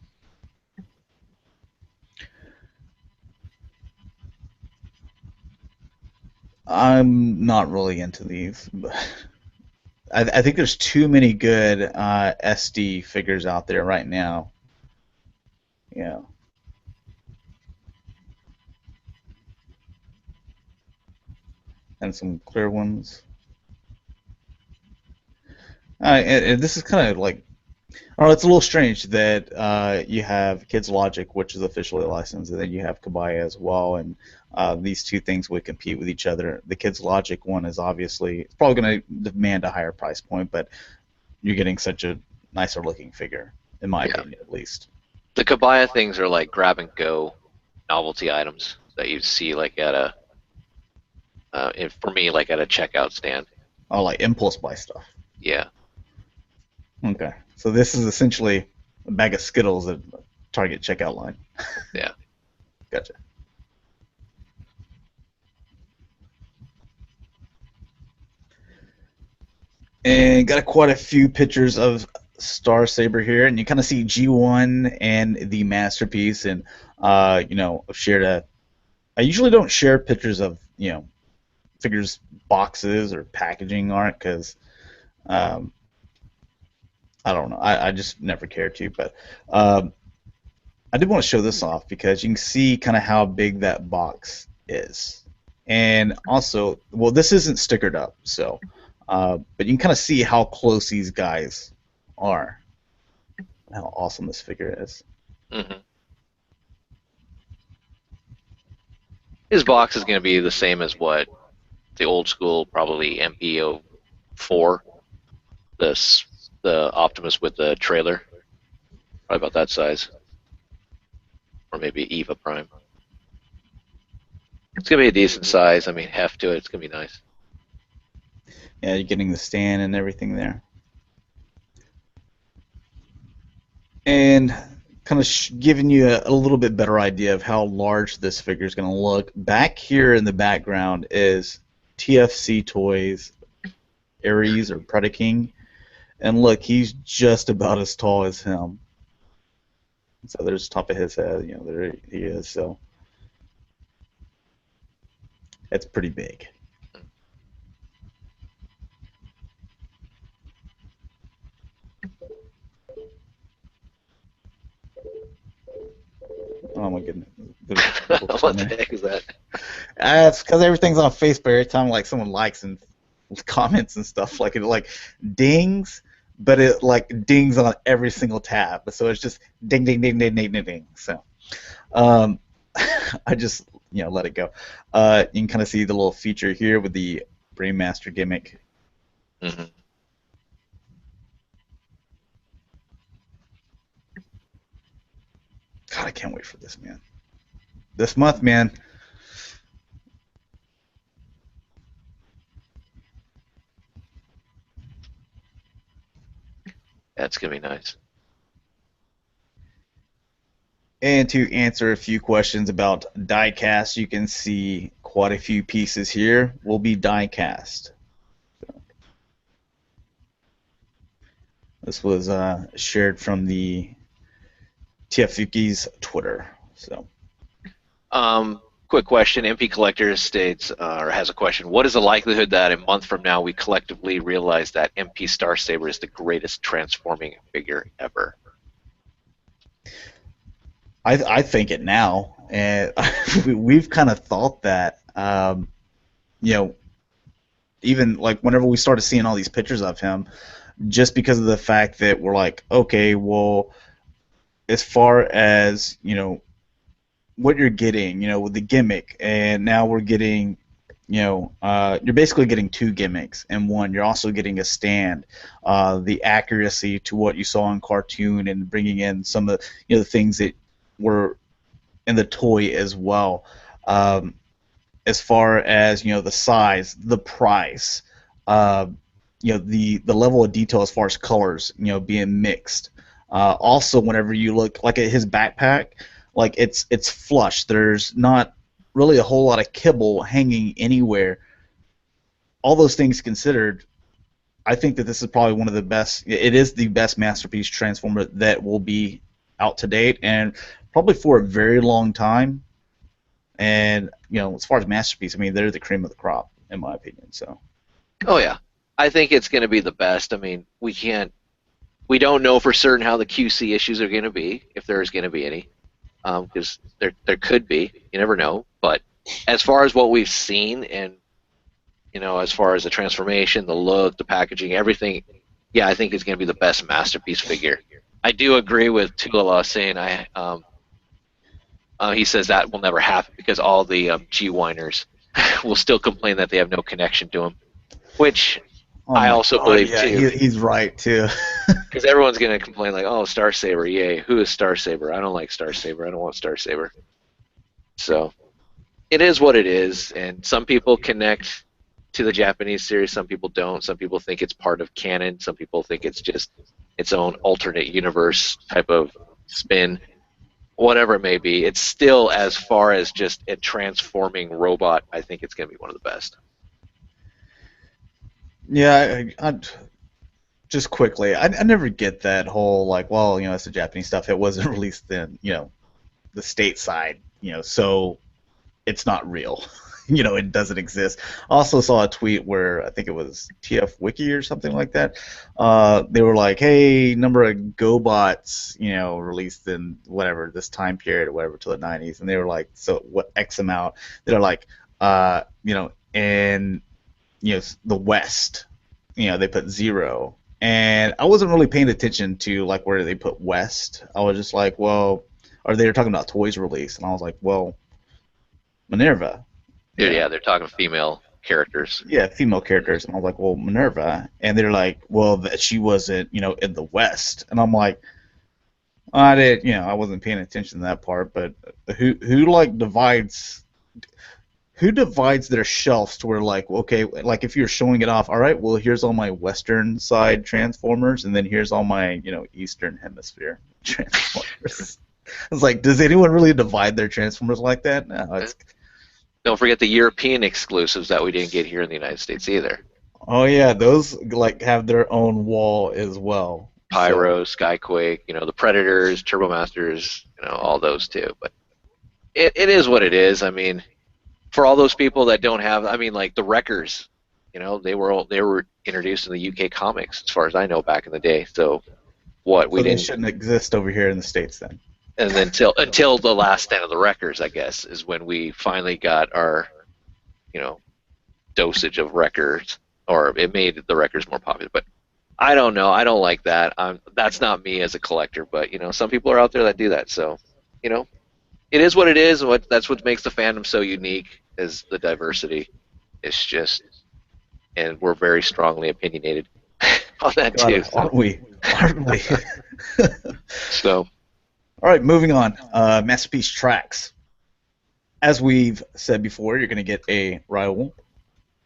I'm not really into these, but I think there's too many good SD figures out there right now. Yeah. And some clear ones. And this is kind of like, oh, it's a little strange that you have Kids Logic, which is officially licensed, and then you have Kabaya as well, and these two things would compete with each other. The Kids Logic one is obviously, it's probably going to demand a higher price point, but you're getting such a nicer looking figure, in my opinion, at least. The Kabaya things are like grab and go novelty items that you see like at a, for me, like at a checkout stand. Oh, like impulse buy stuff. Yeah. Okay. So this is essentially a bag of Skittles at Target checkout line. Yeah. Gotcha. And got quite a few pictures of Star Saber here, and you kind of see G1 and the Masterpiece, and you know, I've shared a. I usually don't share pictures of, you know, figures boxes or packaging art because I don't know. I just never cared to, but I did want to show this off because you can see kind of how big that box is. And also, well, this isn't stickered up, so, but you can kind of see how close these guys are, how awesome this figure is. Mm-hmm. His box is going to be the same as what the old school, probably MP04, the Optimus with the trailer, probably about that size, or maybe Eva Prime. It's going to be a decent size. I mean, heft to it. It's going to be nice. Yeah, you're getting the stand and everything there. And kind of giving you a little bit better idea of how large this figure is going to look. Back here in the background is TFC Toys Ares or Predaking. And look, he's just about as tall as him. So there's the top of his head, you know, there he is. So that's pretty big. Oh my goodness. What the heck is that? It's because everything's on Facebook. Every time like someone likes and comments and stuff, like it like dings, but it like dings on every single tab. So it's just ding, ding, ding, ding, ding, ding, ding. So I just, you know, let it go. You can kind of see the little feature here with the Brainmaster gimmick. Mm-hmm. God, I can't wait for this, man. This month, man. That's going to be nice. And to answer a few questions about diecast, you can see quite a few pieces here will be diecast. This was shared from the TFUki's Twitter. So, quick question. MP Collector states, or has a question. What is the likelihood that a month from now we collectively realize that MP Star Saber is the greatest transforming figure ever? I think it now, and we've kind of thought that. You know, even like whenever we started seeing all these pictures of him, just because of the fact that we're like, okay, well, as far as, you know, what you're getting, you know, with the gimmick, and now we're getting, you know, you're basically getting two gimmicks in one. You're also getting a stand, the accuracy to what you saw in cartoon, and bringing in some of the, you know, the things that were in the toy as well. As far as, you know, the size, the price, the level of detail as far as colors, being mixed. Also, whenever you look like at his backpack, like it's flush. There's not really a whole lot of kibble hanging anywhere. All those things considered, I think that this is probably one of the best. It is the best masterpiece Transformer that will be out to date, and probably for a very long time. And as far as masterpiece, I mean, they're the cream of the crop, in my opinion. So. Oh yeah, I think it's going to be the best. I mean, we don't know for certain how the QC issues are going to be, if there's going to be any, because there could be. You never know. But as far as what we've seen, and as far as the transformation, the look, the packaging, everything, yeah, I think it's going to be the best masterpiece figure. I do agree with Tulala saying he says that will never happen because all the G-Winers will still complain that they have no connection to him, which I also believe too. He's right too. Because everyone's going to complain like, oh, Star Saber, yay, who is Star Saber? I don't like Star Saber. I don't want Star Saber. So it is what it is, and some people connect to the Japanese series, some people don't. Some people think it's part of canon. Some people think it's just its own alternate universe type of spin. Whatever it may be, it's still, as far as just a transforming robot, I think it's going to be one of the best. Yeah, just quickly, I never get that whole, like, well, it's the Japanese stuff. It wasn't released in, the stateside, so it's not real. It doesn't exist. I also saw a tweet where I think it was TF Wiki or something like that. They were like, hey, number of GoBots, released in whatever, this time period or whatever, till the 90s. And they were like, so what X amount? They're like, in, the West, they put 0. And I wasn't really paying attention to, like, where they put West. I was just like, well, or they were talking about toys release. And I was like, well, Minerva. Yeah, they're talking female characters. Yeah, female characters, and I was like, well, Minerva, and they're like, well, that she wasn't, in the West, and I'm like, I wasn't paying attention to that part, but who divides their shelves to where, like, okay, like if you're showing it off, all right, well, here's all my Western side Transformers, and then here's all my, Eastern Hemisphere Transformers. It's like, does anyone really divide their Transformers like that? No, it's. Don't forget the European exclusives that we didn't get here in the United States either. Oh yeah, those like have their own wall as well. Pyro, Skyquake, the Predators, Turbomasters, all those too. But it is what it is. I mean, for all those people that don't have, I mean, like the Wreckers, they were introduced in the UK comics as far as I know back in the day. So we didn't. They shouldn't exist over here in the States then. And then until the last stand of the Wreckers, I guess, is when we finally got our, dosage of Wreckers, or it made the Wreckers more popular. But I don't know. I don't like that. That's not me as a collector. But some people are out there that do that. So, it is what it is. That's what makes the fandom so unique, is the diversity. It's just, and we're very strongly opinionated on that too. Aren't we? Aren't we? So. All right, moving on. Masterpiece tracks. As we've said before, you're going to get a Raoul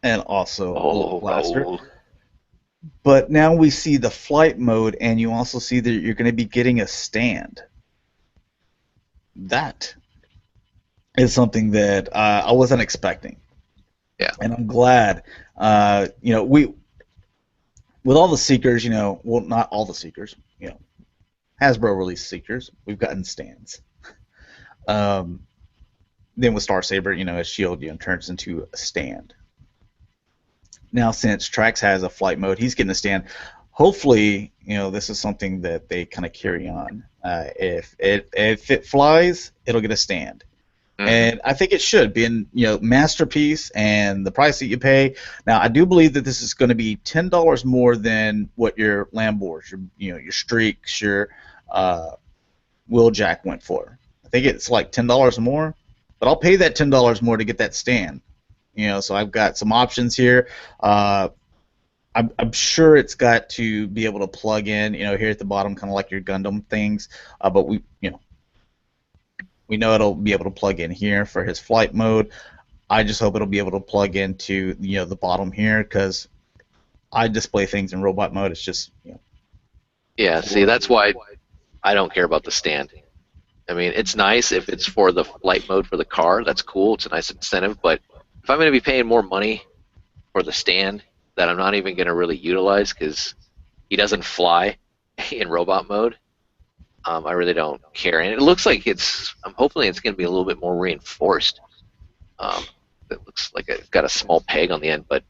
and also a little blaster. But now we see the flight mode, and you also see that you're going to be getting a stand. That is something that I wasn't expecting. Yeah. And I'm glad. With all the Seekers, well, not all the Seekers, Hasbro released Seekers. We've gotten stands. Then with Star Saber, a shield, turns into a stand. Now, since Trax has a flight mode, he's getting a stand. Hopefully, this is something that they kind of carry on. If it flies, it'll get a stand. Mm-hmm. And I think it should be in, masterpiece and the price that you pay. Now, I do believe that this is going to be $10 more than what your Lambors, your Streaks, your Wheeljack went for. I think it's like $10 more, but I'll pay that $10 more to get that stand. So I've got some options here. I'm sure it's got to be able to plug in, here at the bottom, kind of like your Gundam things. But we know it'll be able to plug in here for his flight mode. I just hope it'll be able to plug into, the bottom here, because I display things in robot mode. It's just, Yeah, see, that's why I don't care about the stand. I mean, it's nice if it's for the flight mode for the car. That's cool. It's a nice incentive. But if I'm going to be paying more money for the stand that I'm not even going to really utilize because he doesn't fly in robot mode, I really don't care. And it looks like I'm hoping it's going to be a little bit more reinforced. It looks like it's got a small peg on the end. But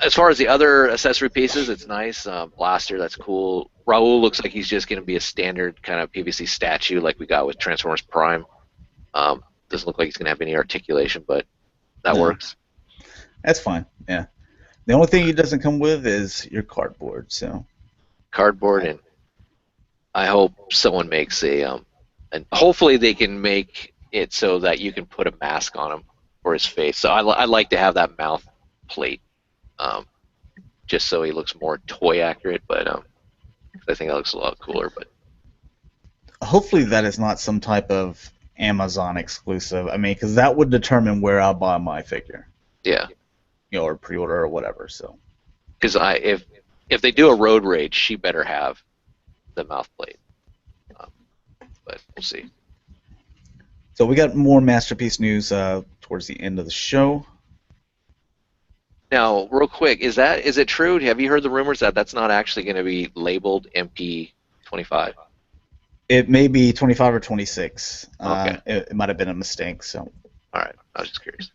as far as the other accessory pieces, it's nice. Blaster, that's cool. Raul looks like he's just going to be a standard kind of PVC statue like we got with Transformers Prime. Doesn't look like he's going to have any articulation, but that works. That's fine, yeah. The only thing he doesn't come with is your cardboard, so. Cardboard, and I hope someone makes and hopefully they can make it so that you can put a mask on him for his face. So I like to have that mouth plate, just so he looks more toy accurate, but I think that looks a lot cooler. But hopefully that is not some type of Amazon exclusive. I mean, because that would determine where I'll buy my figure. Yeah. Or pre-order or whatever. So. Because if they do a road rage, she better have the mouth plate. But we'll see. So we got more Masterpiece news towards the end of the show. Now, real quick, is it true? Have you heard the rumors that that's not actually going to be labeled MP25? It may be 25 or 26. Okay. It might have been a mistake. So. All right. I was just curious.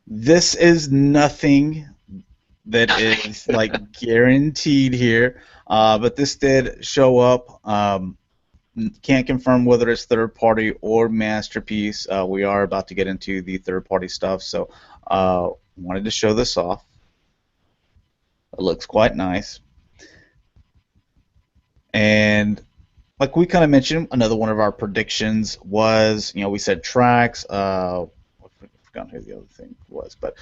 This is nothing that is like guaranteed here, but this did show up. Can't confirm whether it's third party or Masterpiece. We are about to get into the third party stuff, so wanted to show this off. It looks quite nice. And like we kind of mentioned, another one of our predictions was, we said tracks. I forgot who the other thing was, but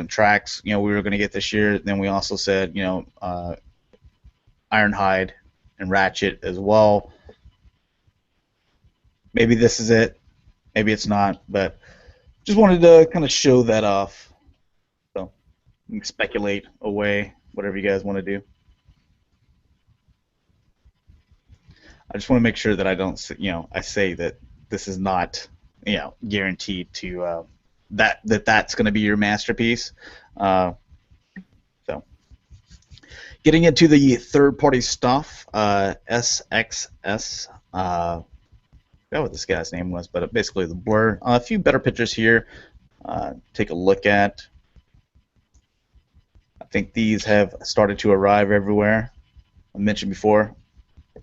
tracks. We were going to get this year. Then we also said, Ironhide and Ratchet as well. Maybe this is it. Maybe it's not. But just wanted to kind of show that off. So you can speculate away, whatever you guys want to do. I just want to make sure that I don't, I say that this is not, guaranteed to that's going to be your masterpiece. So, getting into the third-party stuff, SXS. I forgot what this guy's name was, but basically the Blur. A few better pictures here. Take a look at. I think these have started to arrive everywhere. I mentioned before.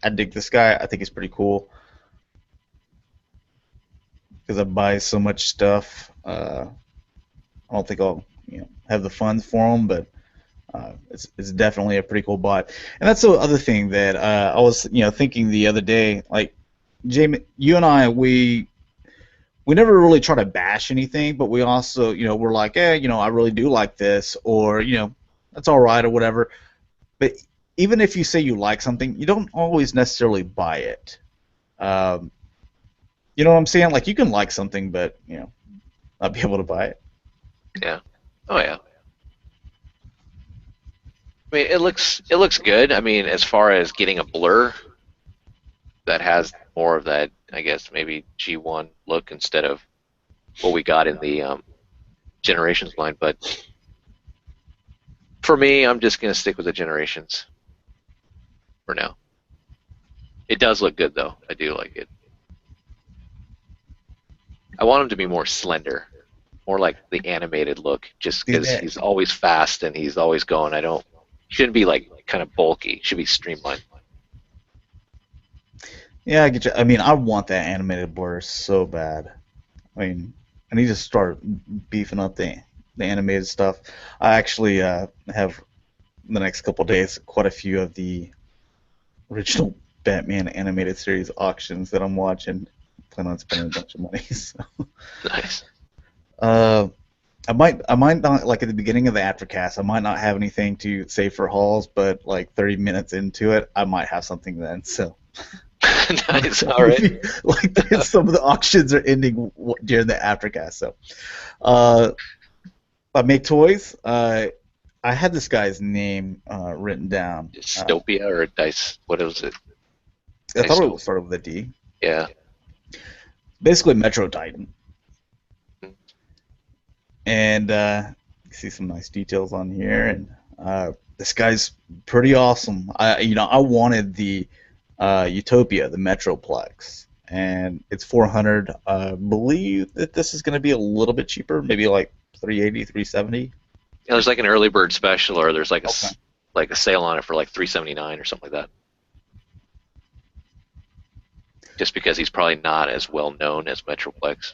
I dig this guy. I think he's pretty cool because I buy so much stuff. I don't think I'll have the funds for him, but it's definitely a pretty cool bot. And that's the other thing that I was thinking the other day. Like, Jaim, you and I, we never really try to bash anything, but we also we're like, I really do like this, or that's all right or whatever. But even if you say you like something, you don't always necessarily buy it. You know what I'm saying? Like, you can like something, but not be able to buy it. Yeah. Oh yeah. I mean, it looks good. I mean, as far as getting a Blur that has more of that, I guess maybe G1 look instead of what we got in the Generations line. But for me, I'm just gonna stick with the Generations for now. It does look good though. I do like it. I want him to be more slender, more like the animated look, just because he's always fast and he's always going. He shouldn't be like kind of bulky. He should be streamlined. Yeah, I get you. I mean, I want that animated Blur so bad. I mean, I need to start beefing up the animated stuff. I actually have the next couple of days quite a few of the original Batman animated series auctions that I'm watching. Plan on spending a bunch of money. So. Nice. I might not, like at the beginning of the Aftercast, I might not have anything to say for hauls, but like 30 minutes into it, I might have something then. So. Nice. All right. Like some of the auctions are ending during the Aftercast. So, I make toys. I I had this guy's name written down. Dystopia or Dice? What was it? I thought it started with a D. Yeah. Basically, Metro Titan. Mhm. And you see some nice details on here, and this guy's pretty awesome. I wanted the Utopia, the Metroplex, and it's 400. I believe that this is going to be a little bit cheaper, maybe like 380, 370. Yeah, there's like an early bird special, or there's like Okay. a sale on it for like $379 or something like that. Just because he's probably not as well known as Metroplex.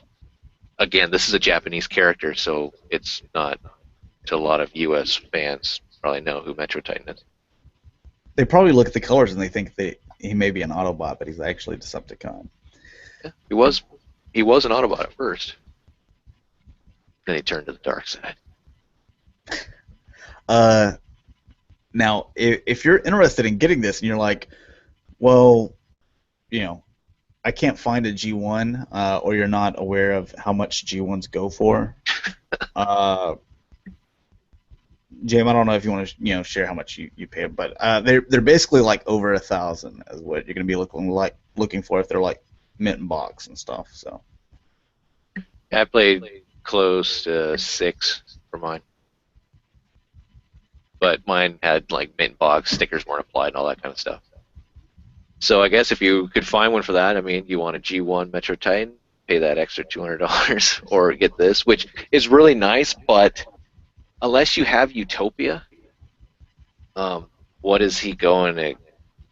Again, this is a Japanese character, so it's not to a lot of U.S. fans probably know who Metro Titan is. They probably look at the colors and they think that he may be an Autobot, but he's actually a Decepticon. Yeah, he was an Autobot at first. Then he turned to the dark side. Now, if you're interested in getting this and you're like, well, I can't find a G1, or you're not aware of how much G1s go for, Jaim, I don't know if you want to share how much you pay, but they're basically like over 1,000 is what you're going to be looking for if they're like mint in box and stuff. So I played close to 6 for mine. But mine had like mint box, stickers weren't applied, and all that kind of stuff. So I guess if you could find one for that, I mean, you want a G1 Metro Titan, pay that extra $200, or get this, which is really nice, but unless you have Utopia, what is he going to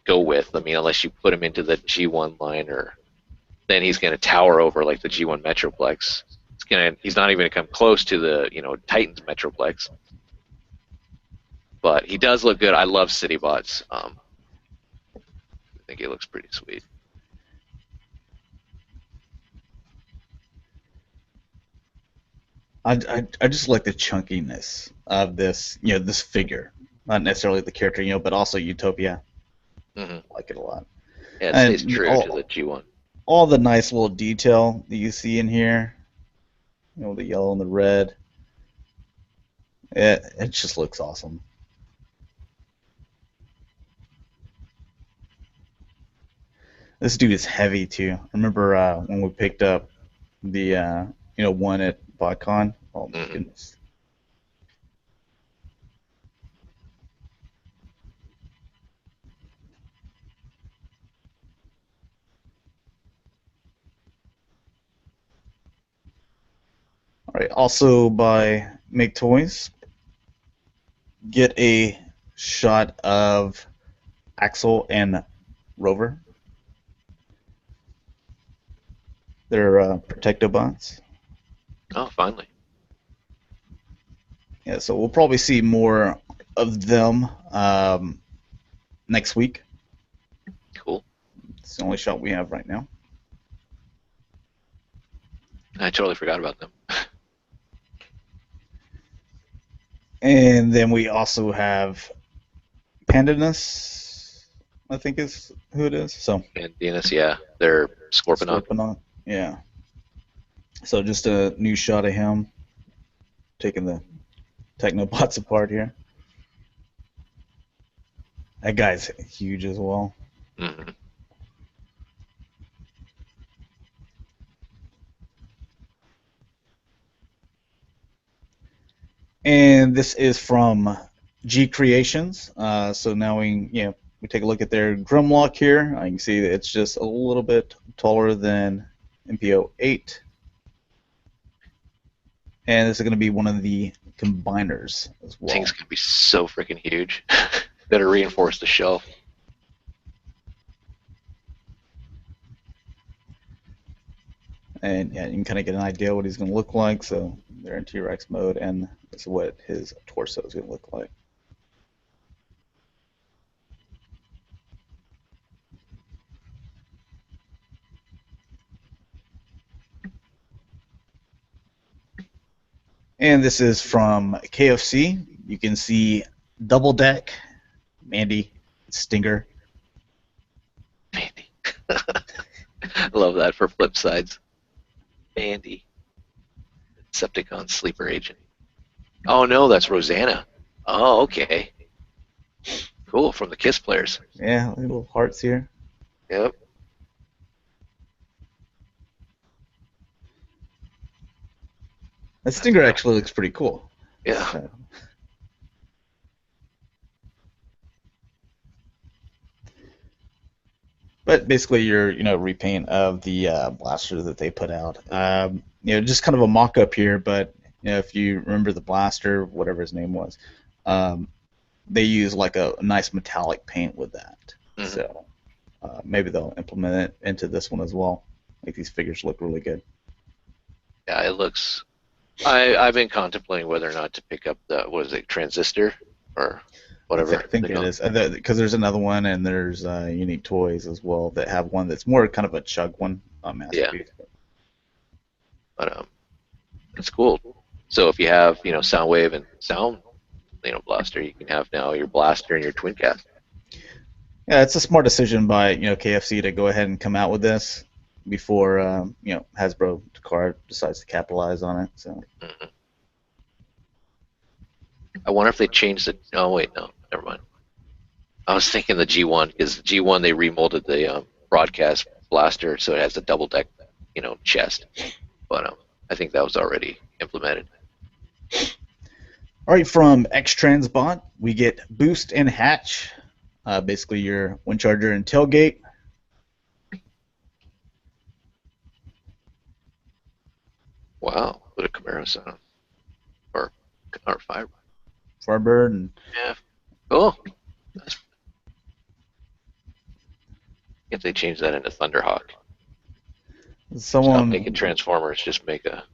go with? I mean, unless you put him into the G1 liner, then he's going to tower over like the G1 Metroplex. He's not even going to come close to the Titan's Metroplex. But he does look good. I love Citybots. I think he looks pretty sweet. I just like the chunkiness of this this figure, not necessarily the character but also Utopia. Mm-hmm. I like it a lot. Yeah, it stays true to the G1. All the nice little detail that you see in here, the yellow and the red. It just looks awesome. This dude is heavy too. I remember when we picked up the one at BotCon. Oh my goodness. All right. Also by Make Toys, get a shot of Axel and Rover. They're Protectobots. Oh, finally. Yeah, so we'll probably see more of them next week. Cool. It's the only shot we have right now. I totally forgot about them. And then we also have Pandanus, I think is who it is. So. And Venus, yeah, they're Scorponok. Yeah. So just a new shot of him taking the Technobots apart here. That guy's huge as well. Mm-hmm. And this is from G Creations. So now we take a look at their Grimlock here. You can see that it's just a little bit taller than MPO 8. And this is going to be one of the combiners as well. Thing's going to be so freaking huge. Better reinforce the shelf. And yeah, you can kind of get an idea what he's going to look like. So they're in T-Rex mode, and this is what his torso is going to look like. And this is from KFC. You can see Double Deck, Mandy, Stinger. Mandy. Love that for flip sides. Mandy. Decepticon sleeper agent. Oh no, that's Rosanna. Oh, okay. Cool, from the Kiss players. Yeah, little hearts here. Yep. The Stinger actually looks pretty cool. Yeah. So. But basically, your repaint of the blaster that they put out. Just kind of a mock-up here. But if you remember the blaster, whatever his name was, they use like a nice metallic paint with that. Mhm. So maybe they'll implement it into this one as well. Make these figures look really good. Yeah, it looks. I've been contemplating whether or not to pick up the Transistor or whatever. I think it is because there's another one, and there's Unique Toys as well that have one that's more kind of a chug one. Masterpiece. Yeah. But it's cool. So if you have Soundwave and Sound blaster, you can have now your blaster and your twin cast. Yeah, it's a smart decision by KFC to go ahead and come out with this before Hasbro Takara decides to capitalize on it. So. Mm-hmm. I wonder if they changed it. Oh wait, no, never mind. I was thinking the G1 because the G1 they remolded the broadcast blaster so it has a double deck, chest. But I think that was already implemented. All right, from X-Transbot, we get Boost and Hatch, basically your wind charger and tailgate. Wow, what a Camaro sound. Or Firebird. And yeah. Cool. If they change that into Thunderhawk. someone Stop making Transformers, just make a...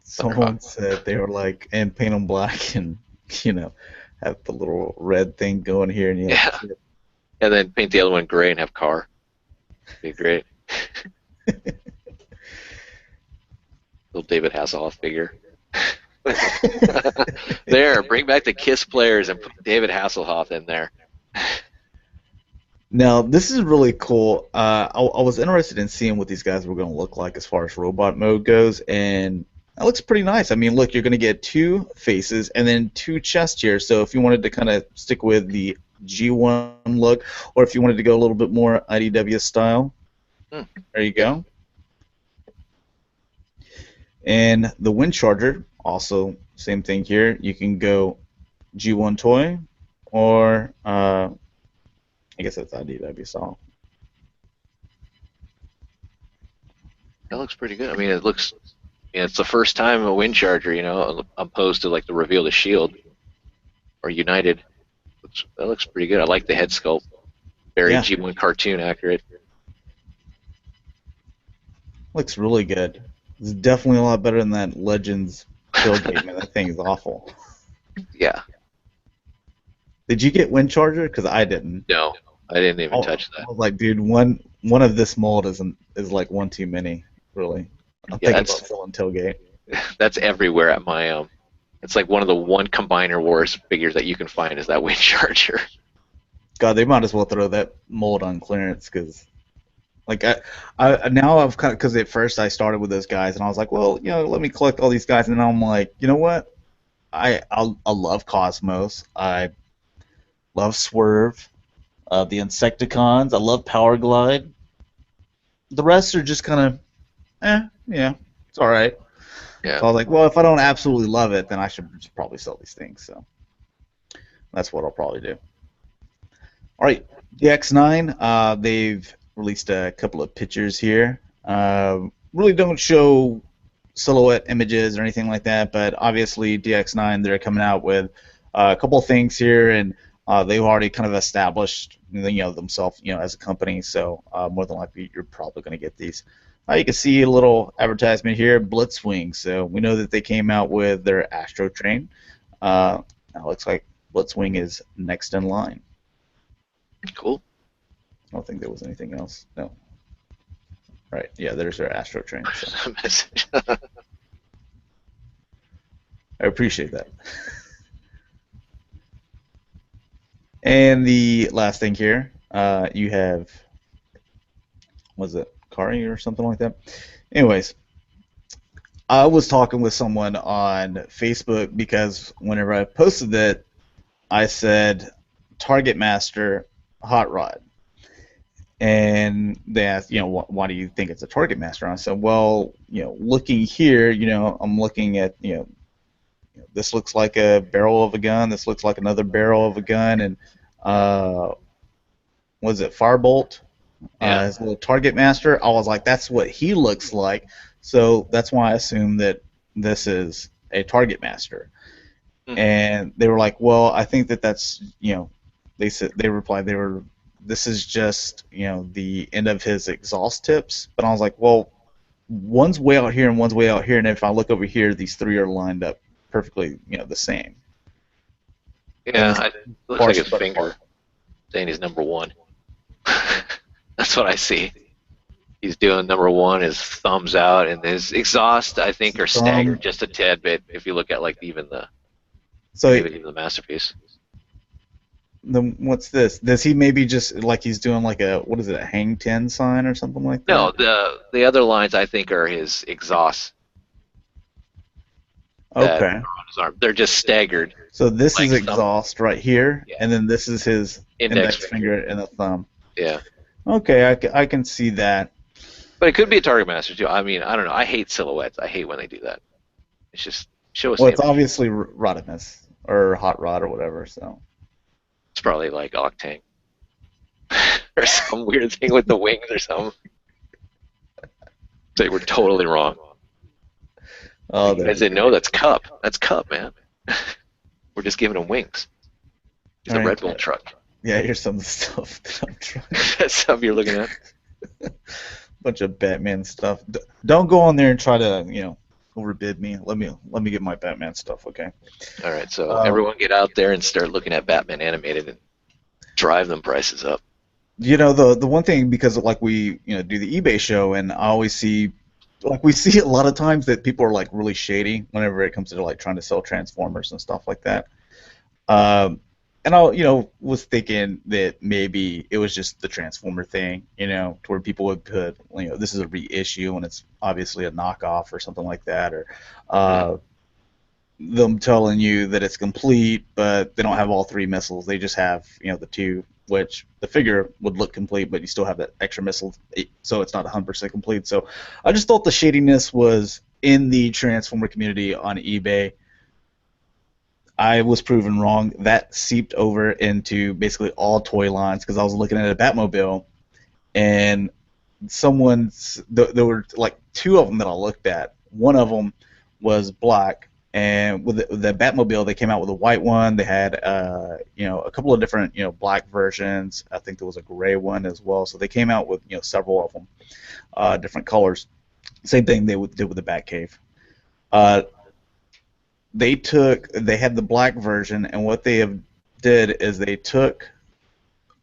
Someone said they were like, and paint them black and, have the little red thing going here. And yeah. And then paint the other one gray and have car. Be great. Little David Hasselhoff figure. There, bring back the Kiss players and put David Hasselhoff in there. Now, this is really cool. I was interested in seeing what these guys were going to look like as far as robot mode goes, and that looks pretty nice. I mean, look, you're going to get 2 faces and then 2 chests here, so if you wanted to kind of stick with the G1 look, or if you wanted to go a little bit more IDW style, there you go. And the wind charger, also same thing here. You can go G1 toy, or I guess that's IDW style. That looks pretty good. I mean, it looks. It's the first time a wind charger, opposed to like the reveal the Shield or United. That looks pretty good. I like the head sculpt. Very G1 cartoon accurate. Looks really good. It's definitely a lot better than that Legends tailgate, man. That thing is awful. Yeah. Did you get wind charger? Because I didn't. No, I didn't even touch that. I was like, dude, one of this mold is like one too many, really. I'm thinking about selling tailgate. That's everywhere at my It's like one of the one Combiner Wars figures that you can find is that wind charger. God, they might as well throw that mold on clearance because, like, I now I've kind of, because at first I started with those guys and I was like, well, let me collect all these guys, and then I'm like, you know what? I love Cosmos. I love Swerve, the Insecticons. I love Power Glide. The rest are just kind of, yeah, it's all right. Yeah. So I was like, well, if I don't absolutely love it, then I should just probably sell these things. So that's what I'll probably do. All right, the X9, they've released a couple of pictures here. Really don't show silhouette images or anything like that, but obviously DX9, they're coming out with a couple of things here, and they've already kind of established themselves as a company, so more than likely you're probably going to get these. You can see a little advertisement here, Blitzwing. So we know that they came out with their Astro Train. Now it looks like Blitzwing is next in line. Cool. I don't think there was anything else. No. Right. Yeah, there's their Astro Train. So. I appreciate that. And the last thing here, you have, was it Kari or something like that? Anyways, I was talking with someone on Facebook because whenever I posted that, I said Target Master Hot Rod. And they asked, why do you think it's a Target Master? And I said, well, looking here, I'm looking at, this looks like a barrel of a gun. This looks like another barrel of a gun. And was it Firebolt? Yeah. His little Target Master. I was like, that's what he looks like. So that's why I assumed that this is a Target Master. Mhm. And they were like, well, I think that's, they replied this is just, the end of his exhaust tips. But I was like, well, one's way out here and one's way out here, and if I look over here, these three are lined up perfectly, the same. Yeah, it looks like his finger saying he's number one. That's what I see. He's doing number one, his thumbs out, and his exhaust, I think, are staggered just a tad bit if you look at like even the masterpiece. Then what's this? Does he maybe just like he's doing like a a hang 10 sign or something like that? No, the other lines I think are his exhausts. Okay. They're just staggered. So this is exhaust right here, yeah. And then this is his index finger and a thumb. Yeah. Okay, I can see that. But it could be a Target Master too. I mean, I don't know. I hate silhouettes. I hate when they do that. It's just show us. Well, it's obviously Rodimus or Hot Rod or whatever. So it's probably like Octane or some weird thing with the wings or something. They were totally wrong. Oh, you guys didn't know that's Cup. That's Cup, man. We're just giving him wings. He's a Red Bull truck. Yeah, here's some of the stuff that I'm trying. That stuff you're looking at. Bunch of Batman stuff. Don't go on there and try to, overbid me. Let me get my Batman stuff, okay? All right, so everyone get out there and start looking at Batman animated and drive them prices up. The one thing, because like we do the eBay show, and I always see, like we see a lot of times that people are like really shady whenever it comes to like trying to sell Transformers and stuff like that. And I, was thinking that maybe it was just the Transformer thing, to where people would put, this is a reissue and it's obviously a knockoff or something like that, or them telling you that it's complete, but they don't have all three missiles. They just have, the two, which the figure would look complete, but you still have that extra missile, so it's not 100% complete. So I just thought the shadiness was in the Transformer community on eBay. I was proven wrong. That seeped over into basically all toy lines because I was looking at a Batmobile, and there were like two of them that I looked at. One of them was black, and with the Batmobile, they came out with a white one. They had a couple of different black versions. I think there was a gray one as well. So they came out with several of them, different colors. Same thing they did with the Batcave. They had the black version, and what they did is they took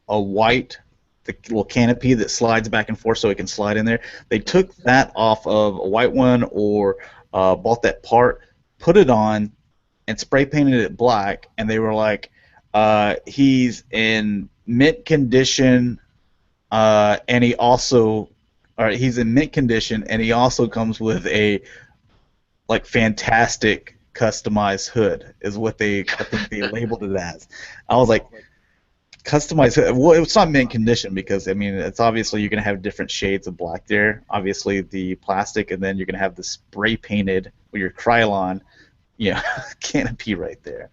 a white, the little canopy that slides back and forth so it can slide in there. They took that off of a white one, or bought that part, put it on, and spray painted it black. And they were like, he's in mint condition, and he's in mint condition, and he also comes with a like fantastic customized hood, is what I think they labeled it as. I was like, customized hood? Well, it's not mint condition because, I mean, it's obviously you're going to have different shades of black there. Obviously the plastic, and then you're going to have the spray painted with your Krylon, canopy right there.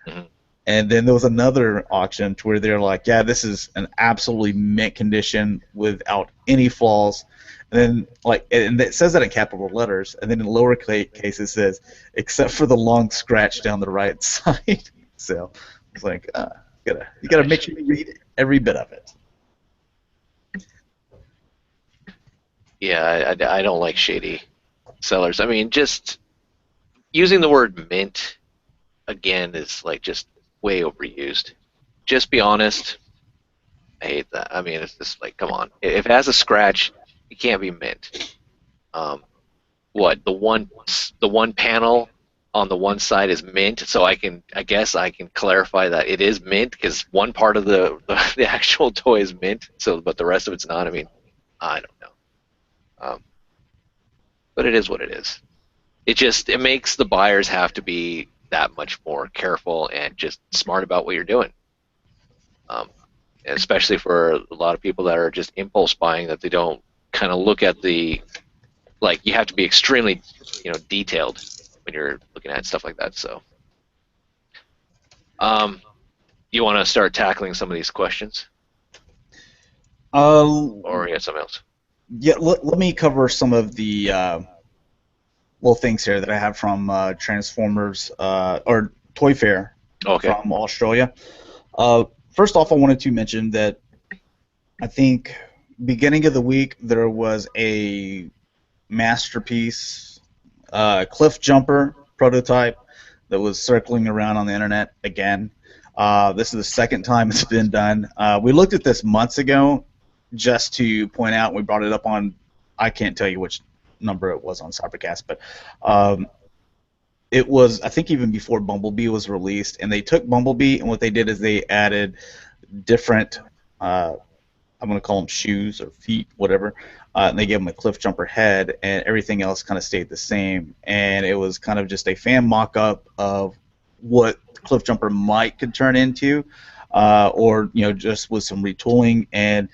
Mm-hmm. And then there was another auction to where they're like, yeah, this is an absolutely mint condition without any flaws. And then, and it says that in capital letters, and then in lowercase it says, except for the long scratch down the right side. So it's like, you gotta make sure you read every bit of it. Yeah, I don't like shady sellers. I mean, just using the word mint again is like just way overused. Just be honest. I hate that. I mean, it's just like, come on. If it has a scratch, it can't be mint. The one panel on the one side is mint, so I guess I can clarify that it is mint because one part of the actual toy is mint, but the rest of it's not. I mean, I don't know. But it is what it is. it makes the buyers have to be that much more careful and just smart about what you're doing. Especially for a lot of people that are just impulse buying, that they don't kind of look at the, like, you have to be extremely, detailed when you're looking at stuff like that. So, you want to start tackling some of these questions, or you got something else? Yeah, let me cover some of the little things here that I have from Transformers or Toy Fair from Australia. First off, I wanted to mention that I think beginning of the week there was a masterpiece cliff jumper prototype that was circling around on the internet again. This is the second time it's been done. We looked at this months ago just to point out, we brought it up on, I can't tell you which number it was on Cybercast, but it was, I think, even before Bumblebee was released, and they took Bumblebee, and what they did is they added different, I'm going to call them shoes or feet, whatever, and they gave him a cliff jumper head, and everything else kind of stayed the same, and it was kind of just a fan mock-up of what cliff jumper could turn into, or just with some retooling. And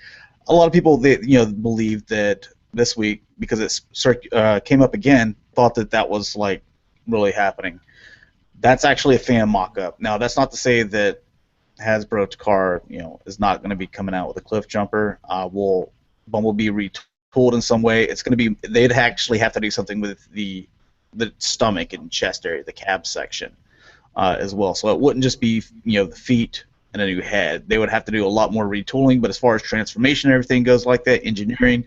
a lot of people, they believe that this week, because it came up again, thought that was like really happening. That's actually a fan mock-up. Now, that's not to say that Hasbro Takara, is not going to be coming out with a cliff jumper. Will Bumblebee retooled in some way? It's going to be, they'd actually have to do something with the stomach and chest area, the cab section, as well. So it wouldn't just be the feet and a new head. They would have to do a lot more retooling. But as far as transformation and everything goes like that, engineering,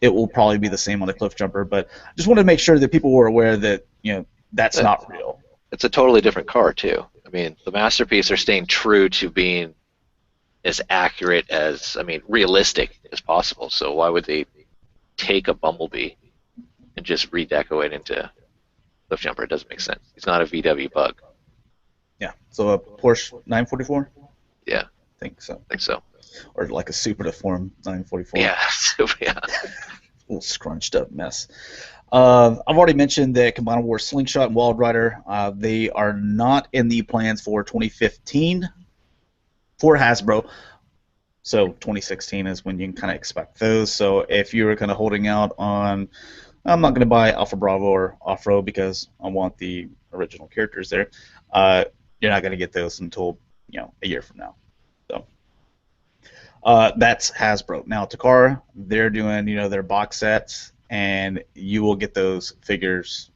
it will probably be the same on the cliff jumper. But I just wanted to make sure that people were aware that that's not real. It's a totally different car too. I mean, the Masterpiece are staying true to being as accurate as, realistic as possible. So why would they take a Bumblebee and just redeco it into cliff jumper? It doesn't make sense. It's not a VW bug. Yeah. So a Porsche 944? Yeah. I think so. Or like a super deformed 944. Yeah. Yeah. A little scrunched up mess. I've already mentioned that Combiner Wars Slingshot and Wild Rider, they are not in the plans for 2015 for Hasbro. So 2016 is when you can kind of expect those. So if you were kind of holding out on, I'm not going to buy Alpha Bravo or Off-Road because I want the original characters there, you're not going to get those until a year from now. So that's Hasbro. Now Takara, they're doing their box sets, and you will get those figures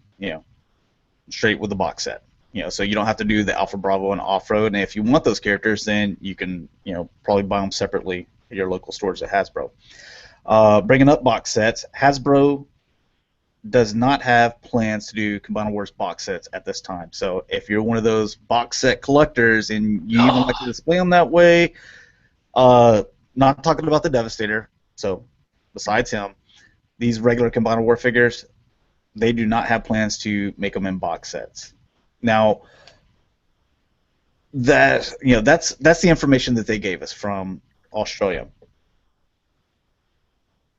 straight with the box set. So you don't have to do the Alpha Bravo and Off-Road. And if you want those characters, then you can probably buy them separately at your local stores at Hasbro. Bringing up box sets, Hasbro does not have plans to do Combiner Wars box sets at this time. So if you're one of those box set collectors and you even like to display them that way, not talking about the Devastator, so besides him, these regular Combiner War figures, they do not have plans to make them in box sets. Now, that's the information that they gave us from Australia.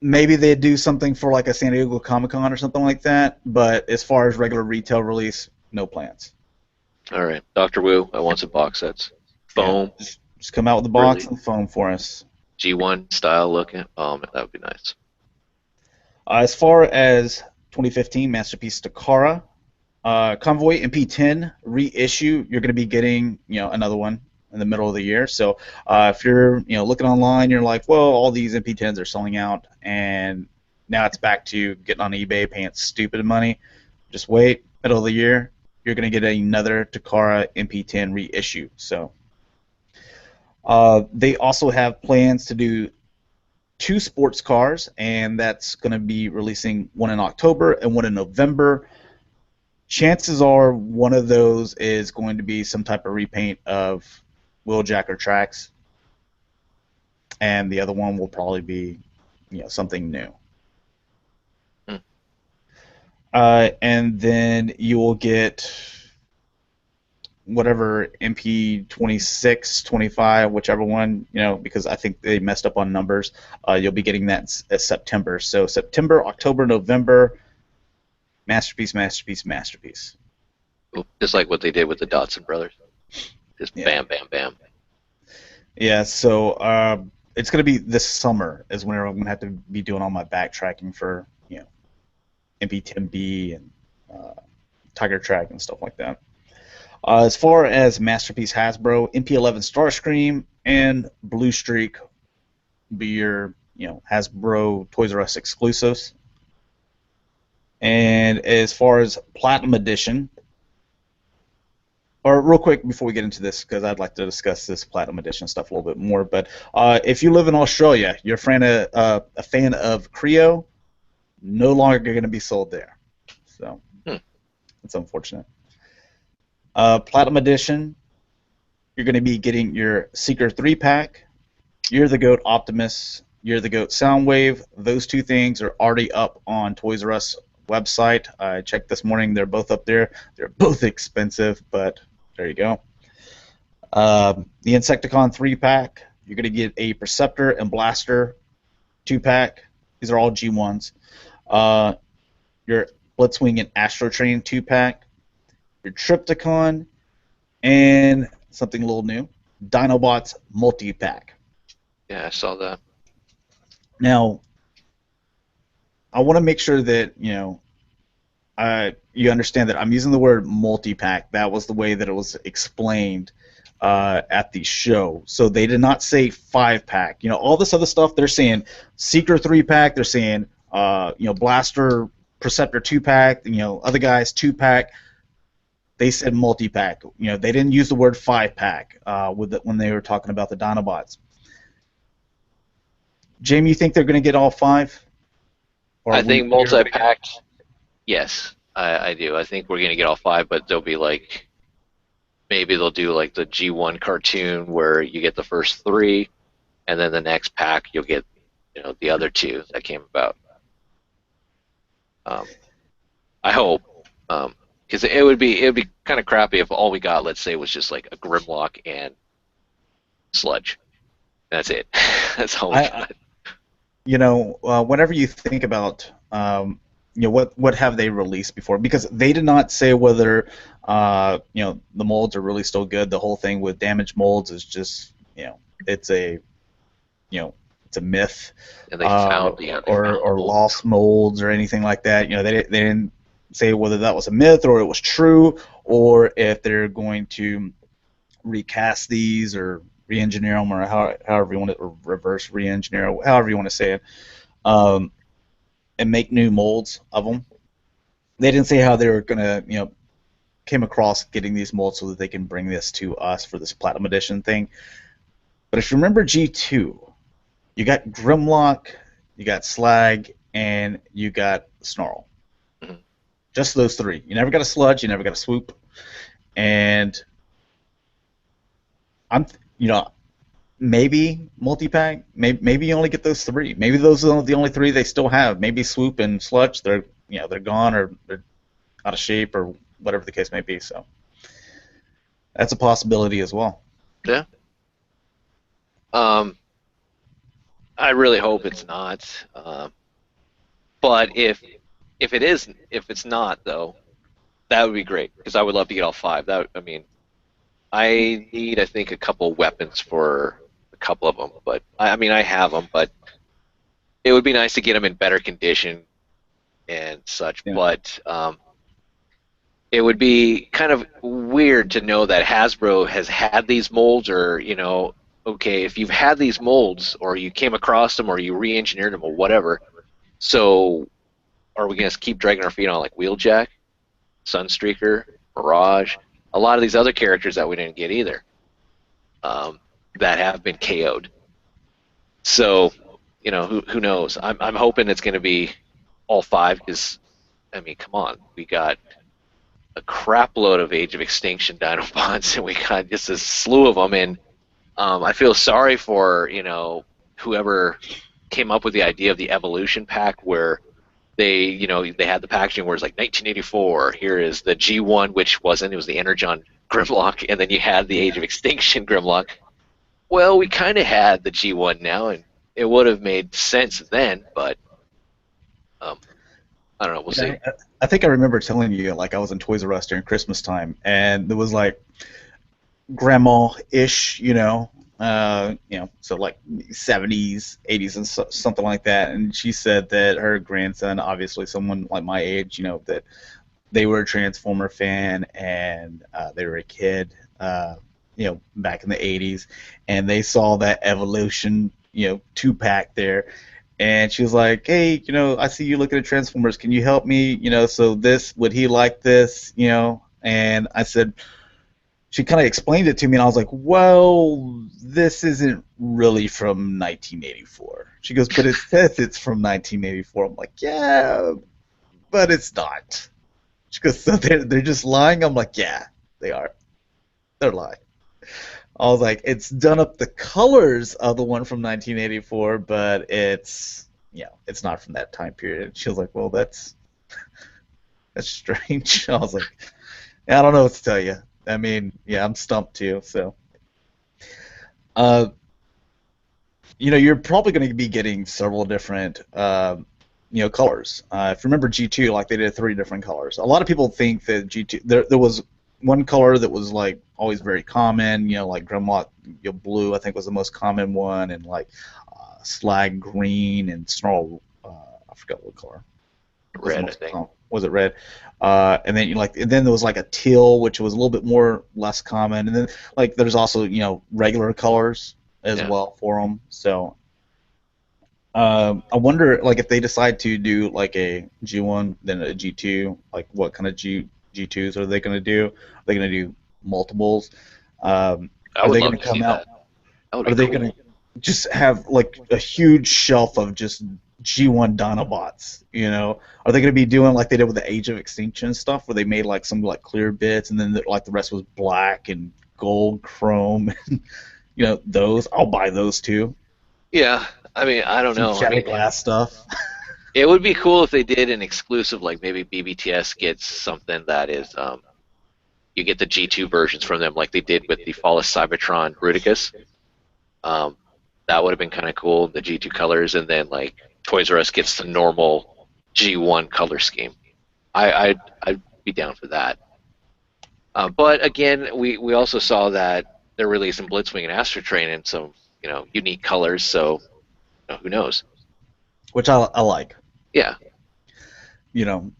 Maybe they'd do something for like a San Diego Comic-Con or something like that, but as far as regular retail release, no plans. All right, Dr. Wu, I want some box sets. Foam. Yeah, just come out with the box and foam for us. G1 style looking. That would be nice. As far as 2015 Masterpiece Takara, Convoy MP10 reissue, you're going to be getting another one in the middle of the year. So if you're looking online, you're like, well, all these MP10s are selling out, and now it's back to getting on eBay paying stupid money. Just wait, middle of the year, you're going to get another Takara MP10 reissue. So they also have plans to do 2 sports cars, and that's going to be releasing one in October and one in November. Chances are one of those is going to be some type of repaint of Wheeljacker tracks, and the other one will probably be something new. And then you will get whatever MP 26, 25, whichever one, because I think they messed up on numbers. You'll be getting that as September. So September, October, November, Masterpiece, masterpiece, masterpiece. Just like what they did with the Dotson brothers. Just Yeah. bam, bam, bam. Yeah, so it's going to be this summer is when I'm going to have to be doing all my backtracking for, MP10B and Tiger Track and stuff like that. As far as Masterpiece Hasbro, MP11 Starscream and Blue Streak will be your, Hasbro Toys R Us exclusives. And as far as Platinum Edition, or real quick before we get into this, because I'd like to discuss this Platinum Edition stuff a little bit more, but if you live in Australia, you're a fan of Creo, no longer going to be sold there. So it's unfortunate. Platinum Edition, you're going to be getting your Seeker 3-pack, You're the Goat Optimus, You're the Goat Soundwave. Those two things are already up on Toys R Us website. I checked this morning. They're both up there. They're both expensive, but there you go. The Insecticon 3-pack, you're going to get a Perceptor and Blaster 2-pack. These are all G1s. Your Blitzwing and Astro Train 2-pack. Your Trypticon, and something a little new, Dinobots multi-pack. Yeah, I saw that. Now, I want to make sure that you understand that I'm using the word multi-pack. That was the way that it was explained at the show. So they did not say 5-pack. All this other stuff, they're saying Seeker 3-pack. They're saying Blaster, Perceptor 2-pack. Other guys 2-pack. They said multi-pack. They didn't use the word 5-pack when they were talking about the Dinobots. Jaim, you think they're going to get all 5? I think multi-pack, yes, I do. I think we're going to get all 5, but they'll be maybe they'll do the G1 cartoon where you get the first 3, and then the next pack you'll get the other 2 that came about. I hope. Because it would be kind of crappy if all we got, let's say, was just a Grimlock and Sludge. That's it. That's all we got. Whenever you think about, what have they released before? Because they did not say whether, the molds are really still good. The whole thing with damaged molds is just, it's a myth. And they found or lost molds or anything like that. They didn't say whether that was a myth or it was true, or if they're going to recast these or re-engineer them, or however you want it, or reverse re-engineer, however you want to say it, and make new molds of them. They didn't say how they were going to, came across getting these molds so that they can bring this to us for this Platinum Edition thing. But if you remember G2, you got Grimlock, you got Slag, and you got Snarl. Just those 3. You never got a Sludge, you never got a Swoop, and maybe multi-pack. Maybe you only get those 3. Maybe those are the only 3 they still have. Maybe Swoop and Sludge, they're gone or they're out of shape or whatever the case may be. So that's a possibility as well. Yeah. I really hope it's not. But if it's not, though, that would be great, because I would love to get all 5. I need, I think, a couple weapons for a couple of them, but I have them, but it would be nice to get them in better condition and such. Yeah. But it would be kind of weird to know that Hasbro has had these molds, or okay, if you've had these molds, or you came across them, or you re-engineered them, or whatever, so are we going to keep dragging our feet on Wheeljack, Sunstreaker, Mirage, a lot of these other characters that we didn't get either, that have been KO'd? So, who knows? I'm hoping it's going to be all 5, because, come on, we got a crap load of Age of Extinction Dinobots, and we got just a slew of them, and I feel sorry for, whoever came up with the idea of the Evolution Pack, where they had the packaging where it's 1984. Here is the G1, which wasn't. It was the Energon Grimlock, and then you had the Age of Extinction Grimlock. Well, we kind of had the G1 now, and it would have made sense then, but I don't know. We'll see. I think I remember telling you, like, I was in Toys R Us during Christmas time, and there was like grandma-ish, so like 70s, 80s, and something like that. And she said that her grandson, obviously someone like my age, that they were a Transformer fan, and they were a kid, back in the 80s, and they saw that Evolution, 2-pack there. And she was like, hey, I see you looking at Transformers. Can you help me? So would he like this? And I said, she kind of explained it to me, and I was like, well, this isn't really from 1984. She goes, but it says it's from 1984. I'm like, yeah, but it's not. She goes, so they're just lying? I'm like, yeah, they are. They're lying. I was like, it's done up the colors of the one from 1984, but it's not from that time period. She was like, well, that's strange. I was like, I don't know what to tell you. I mean, yeah, I'm stumped too. So, you're probably going to be getting several different, colors. If you remember G2, like they did 3 different colors. A lot of people think that G2, there was one color that was like always very common, like Grimlock blue, I think was the most common one, and like slag green and snarl, I forgot what color. Red, I think. Was it red? And then there was like a teal, which was a little bit less common, and then like there's also regular colors as well for them. So I wonder, like, if they decide to do like a G1 then a G2, like what kind of G2s are they going to do? Are they going to do multiples? Are they going to come out? Are they going to just have like a huge shelf of just G1 Dinobots? Are they going to be doing like they did with the Age of Extinction stuff, where they made like some like clear bits, and then like the rest was black and gold, chrome, and those? I'll buy those too. Yeah, I mean, I don't know. Shattered glass stuff. It would be cool if they did an exclusive, like maybe BBTS gets something that is, you get the G2 versions from them, like they did with the Fall of Cybertron Bruticus. That would have been kind of cool, the G2 colors, and then like Toys R Us gets the normal G1 color scheme. I'd be down for that. But again, we also saw that they're releasing Blitzwing and Astro Train in some unique colors, so who knows? Which I like. Yeah.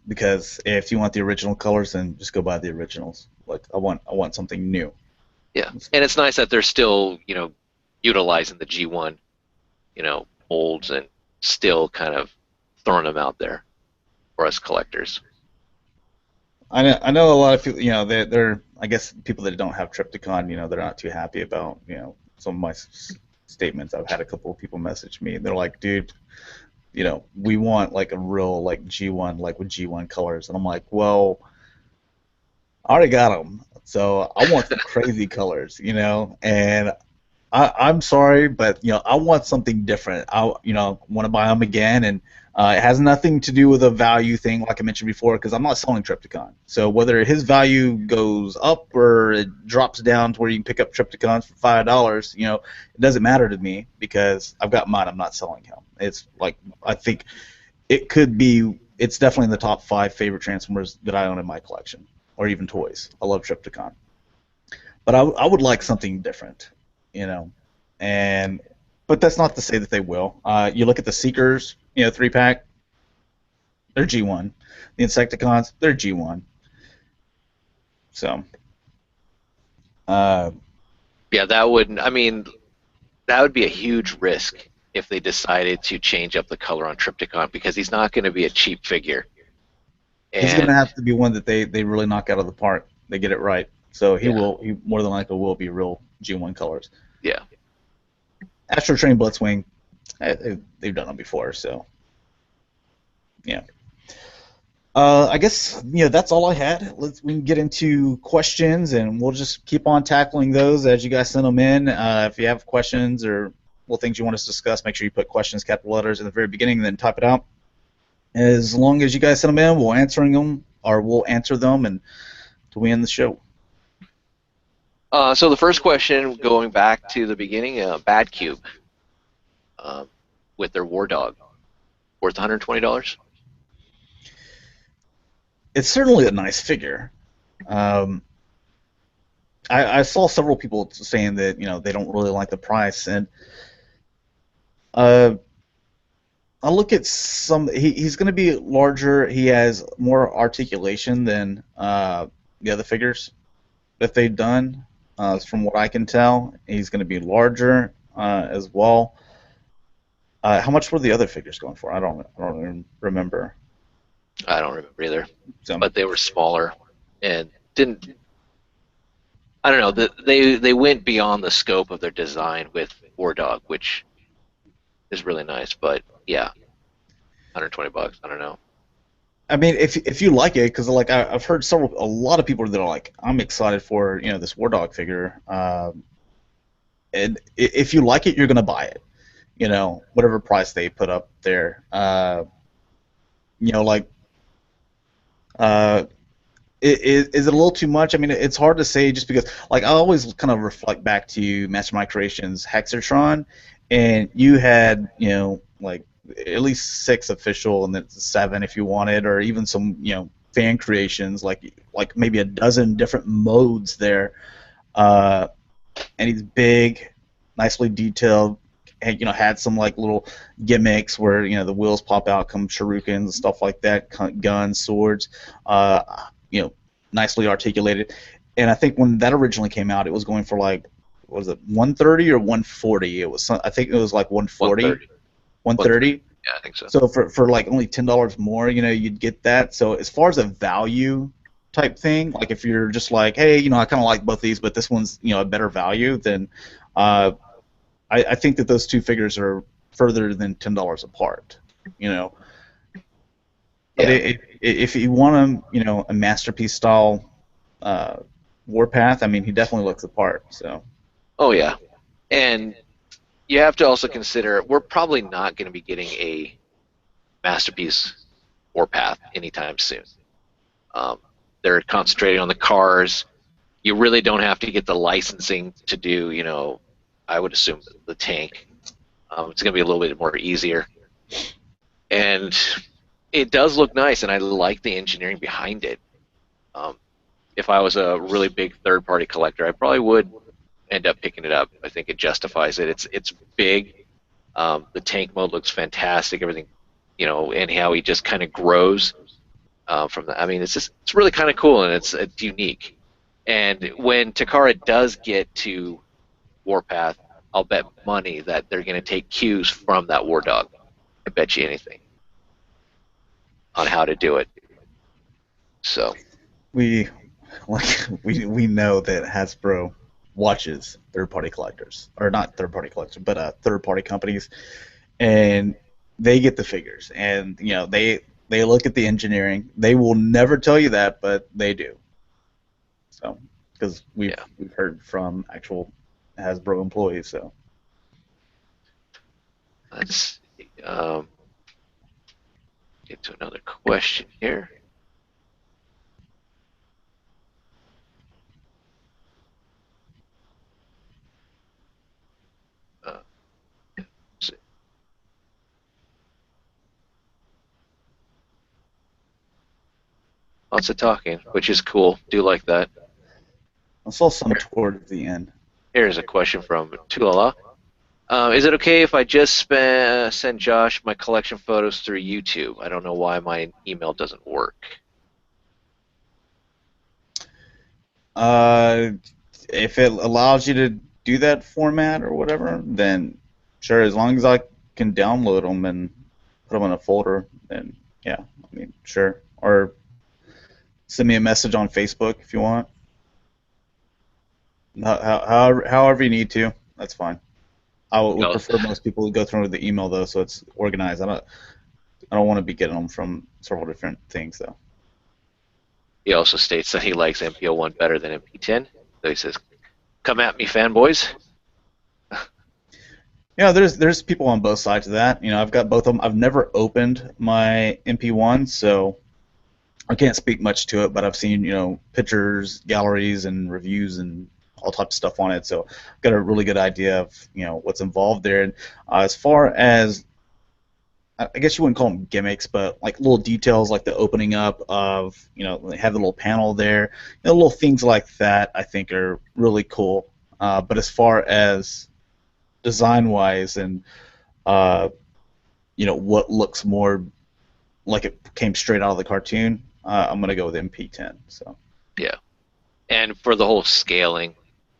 Because if you want the original colors, then just go buy the originals. Like I want something new. Yeah, and it's nice that they're still utilizing the G1 molds and still kind of throwing them out there for us collectors. I know a lot of people, they're I guess people that don't have Trypticon, they're not too happy about some of my statements. I've had a couple of people message me, and they're like, dude, we want like a real like G1, like with G1 colors. And I'm like, well, I already got them, so I want the crazy colors, and I'm sorry, but I want something different. I want to buy them again, and it has nothing to do with a value thing, like I mentioned before, because I'm not selling Trypticon. So whether his value goes up or it drops down to where you can pick up Trypticons for $5, it doesn't matter to me, because I've got mine. I'm not selling him. It's like, I think it's definitely in the top 5 favorite Transformers that I own in my collection, or even toys. I love Trypticon, but I would like something different. But that's not to say that they will. You look at the Seekers, 3-pack, they're G1. The Insecticons, they're G1. So, yeah, that would be a huge risk if they decided to change up the color on Trypticon, because he's not going to be a cheap figure. He's going to have to be one that they really knock out of the park. They get it right. So he more than likely will be real G1 colors. Yeah. Astro Train, Blitzwing, they've done them before, so yeah. I guess that's all I had. We can get into questions, and we'll just keep on tackling those as you guys send them in. If you have questions or things you want us to discuss, make sure you put questions, capital letters, in the very beginning, and then type it out. As long as you guys send them in, we'll answer them and until we end the show. So the first question, going back to the beginning, Bad Cube, with their War Dog, worth $120. it's certainly a nice figure. Um, I saw several people saying that they don't really like the price, and uh, I look at some. He's going to be larger. He has more articulation than the other figures that they've done. From what I can tell, he's going to be larger as well. How much were the other figures going for? I don't even remember. I don't remember either, So, but they were smaller and didn't. I don't know. They went beyond the scope of their design with War Dog, which is really nice. But yeah, $120. I don't know. I mean, if you like it, because like I've heard a lot of people that are like, I'm excited for this War Dog figure, and if you like it, you're gonna buy it. Whatever price they put up there. Like, is it a little too much? I mean, it's hard to say just because, like, I always kind of reflect back to Mastermind Creations Hexatron, and you had, like at least 6 official and then 7 if you wanted, or even some, fan creations, like maybe a dozen different modes there. And he's big, nicely detailed. And, had some like little gimmicks where the wheels pop out, come shurikens and stuff like that, guns, swords, nicely articulated. And I think when that originally came out, it was going for like, what was it, 130 or 140? It was I think it was like 140, 130. Yeah, I think so. So for like only $10 more, you'd get that. So as far as a value type thing, like if you're just like, hey, I kind of like both these, but this one's a better value, then I think that those two figures are further than $10 apart. But if you want a masterpiece style Warpath, I mean, he definitely looks the part. So. Oh yeah, and you have to also consider we're probably not going to be getting a masterpiece Warpath anytime soon. They're concentrating on the cars. You really don't have to get the licensing to do, I would assume the tank. It's going to be a little bit more easier. And it does look nice, and I like the engineering behind it. If I was a really big third-party collector, I probably would end up picking it up. I think it justifies it. It's big. The tank mode looks fantastic. Everything, and how he just kind of grows from that. I mean, it's really kind of cool, and it's unique. And when Takara does get to Warpath, I'll bet money that they're going to take cues from that War Dog. I bet you anything on how to do it. So We know that Hasbro watches third-party collectors, or not third-party collectors, but third-party companies, and they get the figures, and they look at the engineering. They will never tell you that, but they do. So, because we've heard from actual Hasbro employees. So let's get to another question here. Lots of talking, which is cool. Do like that. I saw some toward the end. Here's a question from Tulala. Is it okay if I just send Josh my collection photos through YouTube? I don't know why my email doesn't work. If it allows you to do that format or whatever, then sure. As long as I can download them and put them in a folder, then yeah, I mean, sure. Or send me a message on Facebook if you want. However you need to, that's fine. I would prefer most people to go through the email though, so it's organized. I don't want to be getting them from several different things though. He also states that he likes MP01 better than MP10. So he says, "Come at me, fanboys." Yeah, there's people on both sides of that. I've got both of them. I've never opened my MP1, so I can't speak much to it. But I've seen pictures, galleries, and reviews, and all types of stuff on it. So I've got a really good idea of what's involved there. And as far as I guess you wouldn't call them gimmicks, but like little details like the opening up of, they have the little panel there. Little things like that I think are really cool. But as far as design-wise and, what looks more like it came straight out of the cartoon, I'm going to go with MP10. So. Yeah. And for the whole scaling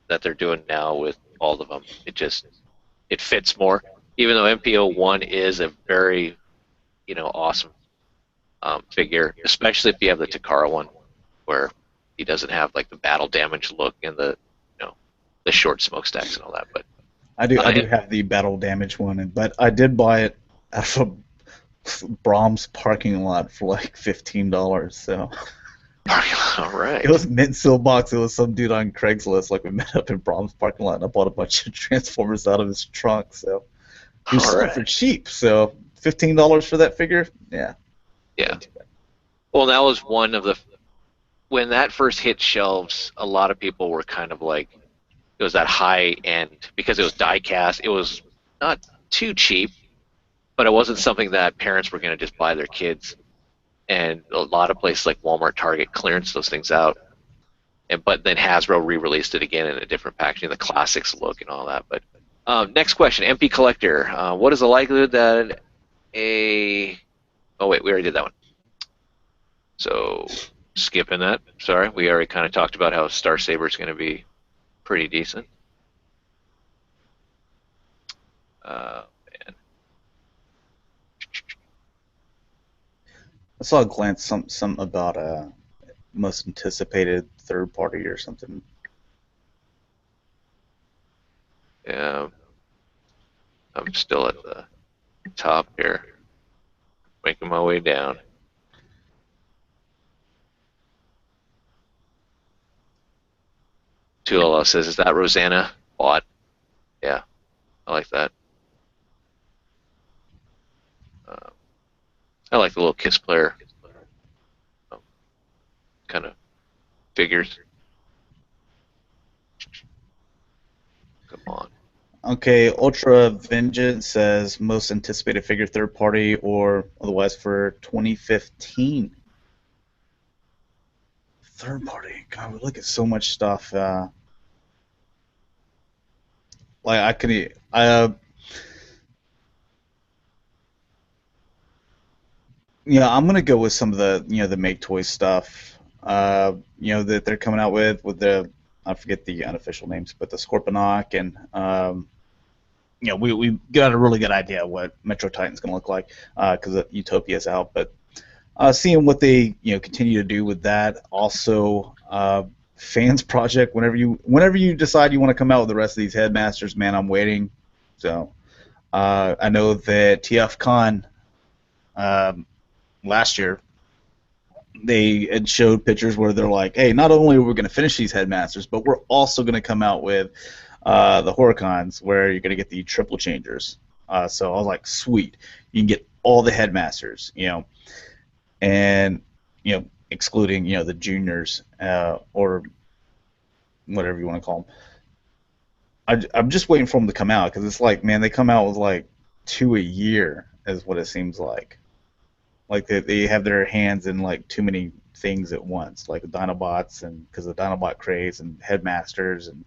that they're doing now with all of them, it fits more. Even though MP01 is a very, awesome figure, especially if you have the Takara one, where he doesn't have like the battle damage look and the, the short smokestacks and all that. But I do have the battle damage one, but I did buy it out of a Brahms parking lot for like $15. So. All right. It was mint seal box. It was some dude on Craigslist. Like we met up in Brahms parking lot, and I bought a bunch of Transformers out of his trunk. So he was sold for cheap. So $15 for that figure, yeah. Yeah. Well, that was one of the when that first hit shelves. A lot of people were kind of like, it was that high end because it was die cast. It was not too cheap, but it wasn't something that parents were going to just buy their kids. And a lot of places like Walmart, Target clearance those things out. But then Hasbro re-released it again in a different packaging, the classics look and all that. But next question, MP Collector. What is the likelihood that oh wait, we already did that one. So skipping that. Sorry, we already kind of talked about how Star Saber is going to be pretty decent. Man. I saw a glance some about most anticipated third party or something. Yeah, I'm still at the top here, making my way down. Tulala says, "Is that Rosanna bought?" Yeah, I like that. I like the little Kiss player kind of figures. Come on. Okay, Ultra Vengeance says most anticipated figure third party or otherwise for 2015. Third party. God, we look at so much stuff. Yeah, I'm gonna go with some of the the Make Toys stuff. That they're coming out with the, I forget the unofficial names, but the Scorponok and we got a really good idea what Metro Titan's gonna look like because Utopia's out, but seeing what they continue to do with that. Also, Fans Project. Whenever you decide you want to come out with the rest of these headmasters, man, I'm waiting. So I know that TFCon last year they had showed pictures where they're like, hey, not only are we going to finish these headmasters, but we're also going to come out with the Horicons where you're going to get the triple changers. So I was like, sweet, you can get all the headmasters, and excluding the juniors or whatever you want to call them. I'm just waiting for them to come out because it's like, man, they come out with like 2 a year is what it seems like. Like they have their hands in like too many things at once, like the Dinobots and because of the Dinobot craze and headmasters and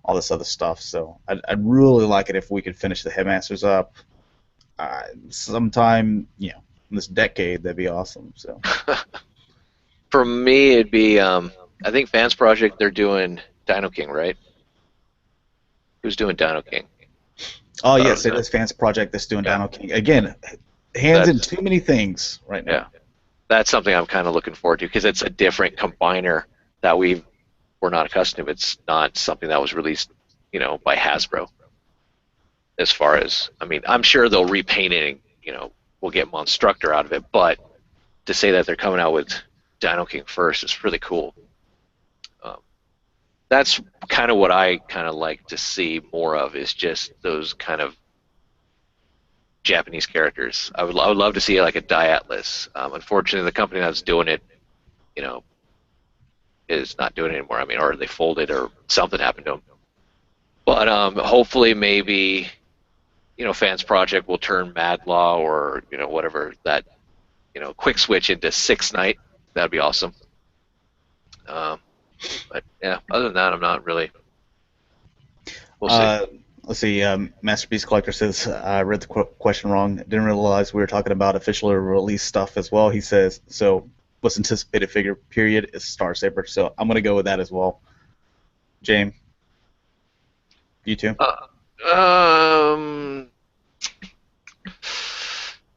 all this other stuff. So I'd really like it if we could finish the headmasters up sometime, in this decade. That'd be awesome. So for me, it'd be I think Fans Project. They're doing Dino King, right? Who's doing Dino King? Oh yes, it is Fans Project that's doing Dino King again. Hands in too many things right now. Yeah, that's something I'm kind of looking forward to because it's a different combiner that we're not accustomed to. It's not something that was released, by Hasbro. As far as, I mean, I'm sure they'll repaint it and, we'll get Monstructor out of it, but to say that they're coming out with Dino King first is really cool. That's kind of what I kind of like to see more of is just those kind of Japanese characters. I would love to see like a Diatlas. Unfortunately, the company that's doing it, is not doing it anymore. I mean, or they folded or something happened to them. But hopefully, maybe fans project will turn Mad Law or whatever that quick switch into Six Night. That'd be awesome. But yeah, other than that, I'm not really. We'll see. Let's see. Masterpiece Collector says I read the question wrong. Didn't realize we were talking about official release stuff as well. He says so. What's anticipated figure period is Star Saber. So I'm gonna go with that as well. Jaim, you too.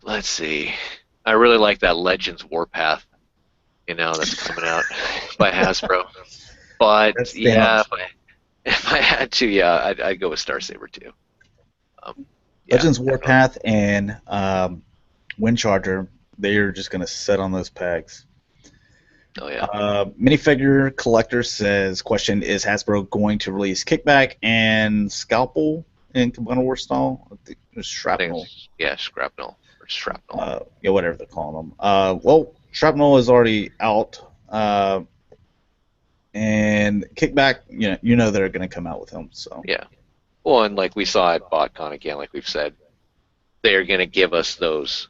Let's see. I really like that Legends Warpath. That's coming out by Hasbro. But yeah, if I had to, yeah, I'd go with Star Saber too. Legends Warpath and Windcharger, they're just gonna sit on those pegs. Oh yeah. Minifigure Collector says, question, is Hasbro going to release Kickback and Scalpel in Combiner War style? I think it was Shrapnel. Yeah, Shrapnel. Or Shrapnel. Yeah, whatever they're calling them. Well, Shrapnel is already out. And Kickback, you know they're going to come out with them. So yeah. Well, and like we saw at BotCon again, like we've said, they're going to give us those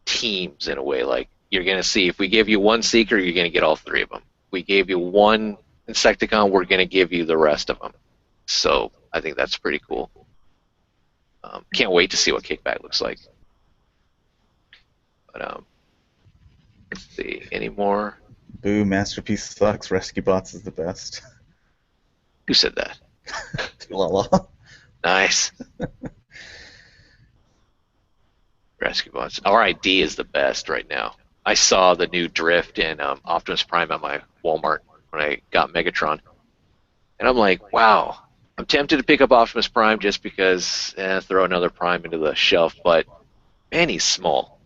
teams in a way. Like, you're going to see, if we give you one Seeker, you're going to get all three of them. If we gave you one Insecticon, we're going to give you the rest of them. So I think that's pretty cool. Can't wait to see what Kickback looks like. But let's see, any more? Boo, Masterpiece sucks. Rescue Bots is the best. Who said that? Lala. Nice. Rescue Bots. RID is the best right now. I saw the new Drift and Optimus Prime at my Walmart when I got Megatron. And I'm like, wow. I'm tempted to pick up Optimus Prime just because, throw another Prime into the shelf. But, man, he's small.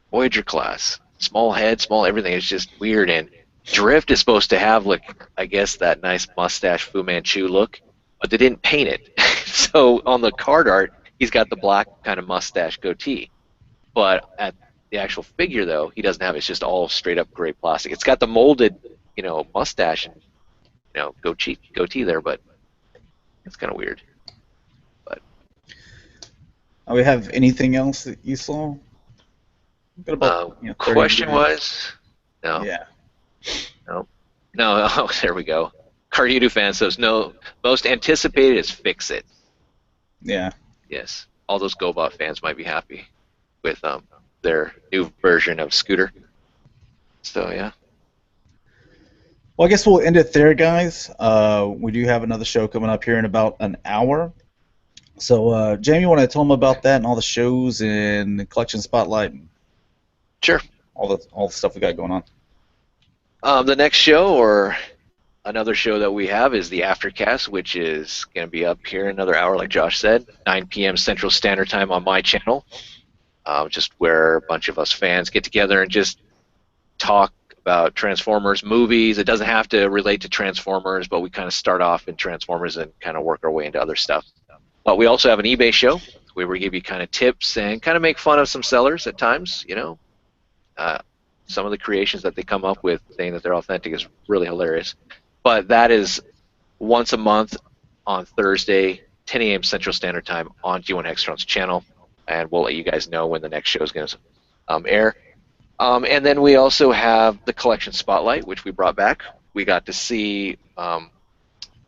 Voyager class. Small head, small everything. It's just weird. And Drift is supposed to have, like, I guess, that nice mustache Fu Manchu look. But they didn't paint it. So on the card art, he's got the black kind of mustache goatee. But at the actual figure, though, he doesn't have it. It's just all straight-up gray plastic. It's got the molded, mustache and, goatee there, but it's kind of weird. But we have anything else that you saw? Got about, question was? No. Yeah. No. Oh, there we go. Cardudo fan says, no, most anticipated is Fix It. Yeah. Yes. All those GoBot fans might be happy with their new version of Scooter. So, yeah. Well, I guess we'll end it there, guys. We do have another show coming up here in about an hour. So, Jamie, you want to tell them about that and all the shows and the Collection Spotlight? Sure. All the stuff we got going on. The next show, or another show that we have, is the Aftercast, which is going to be up here in another hour, like Josh said, 9 p.m. Central Standard Time on my channel. Just where a bunch of us fans get together and just talk about Transformers movies. It doesn't have to relate to Transformers, but we kind of start off in Transformers and kind of work our way into other stuff. But we also have an eBay show where we give you kind of tips and kind of make fun of some sellers at times, some of the creations that they come up with saying that they're authentic is really hilarious. But that is once a month on Thursday, 10 a.m. Central Standard Time on G1 Hextron's channel. And we'll let you guys know when the next show is going to air. And then we also have the Collection Spotlight, which we brought back. We got to see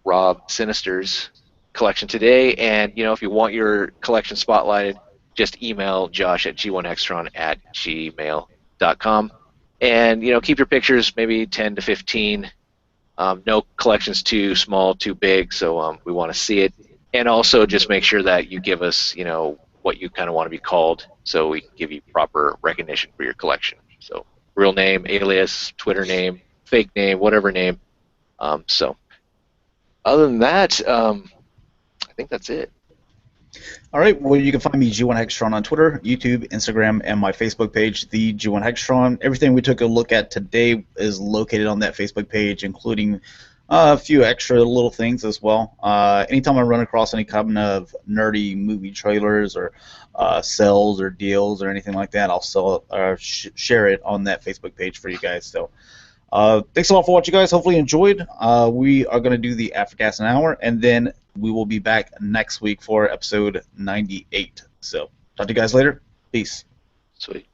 Rob Sinister's collection today. And, if you want your collection spotlighted, just email Josh at g1hextron@gmail.com. And, keep your pictures maybe 10 to 15. No collections too small, too big, so we want to see it. And also just make sure that you give us, what you kind of want to be called, so we can give you proper recognition for your collection. So real name, alias, Twitter name, fake name, whatever name. So other than that, I think that's it. All right. Well, you can find me G1 Hextron on Twitter, YouTube, Instagram, and my Facebook page, the G1 Hextron. Everything we took a look at today is located on that Facebook page, including a few extra little things as well. Anytime I run across any kind of nerdy movie trailers or sales or deals or anything like that, I'll share it on that Facebook page for you guys. So thanks a lot for watching, guys. Hopefully you enjoyed. We are going to do the Aftercast in an hour, and then we will be back next week for episode 98. So talk to you guys later. Peace. Sweet.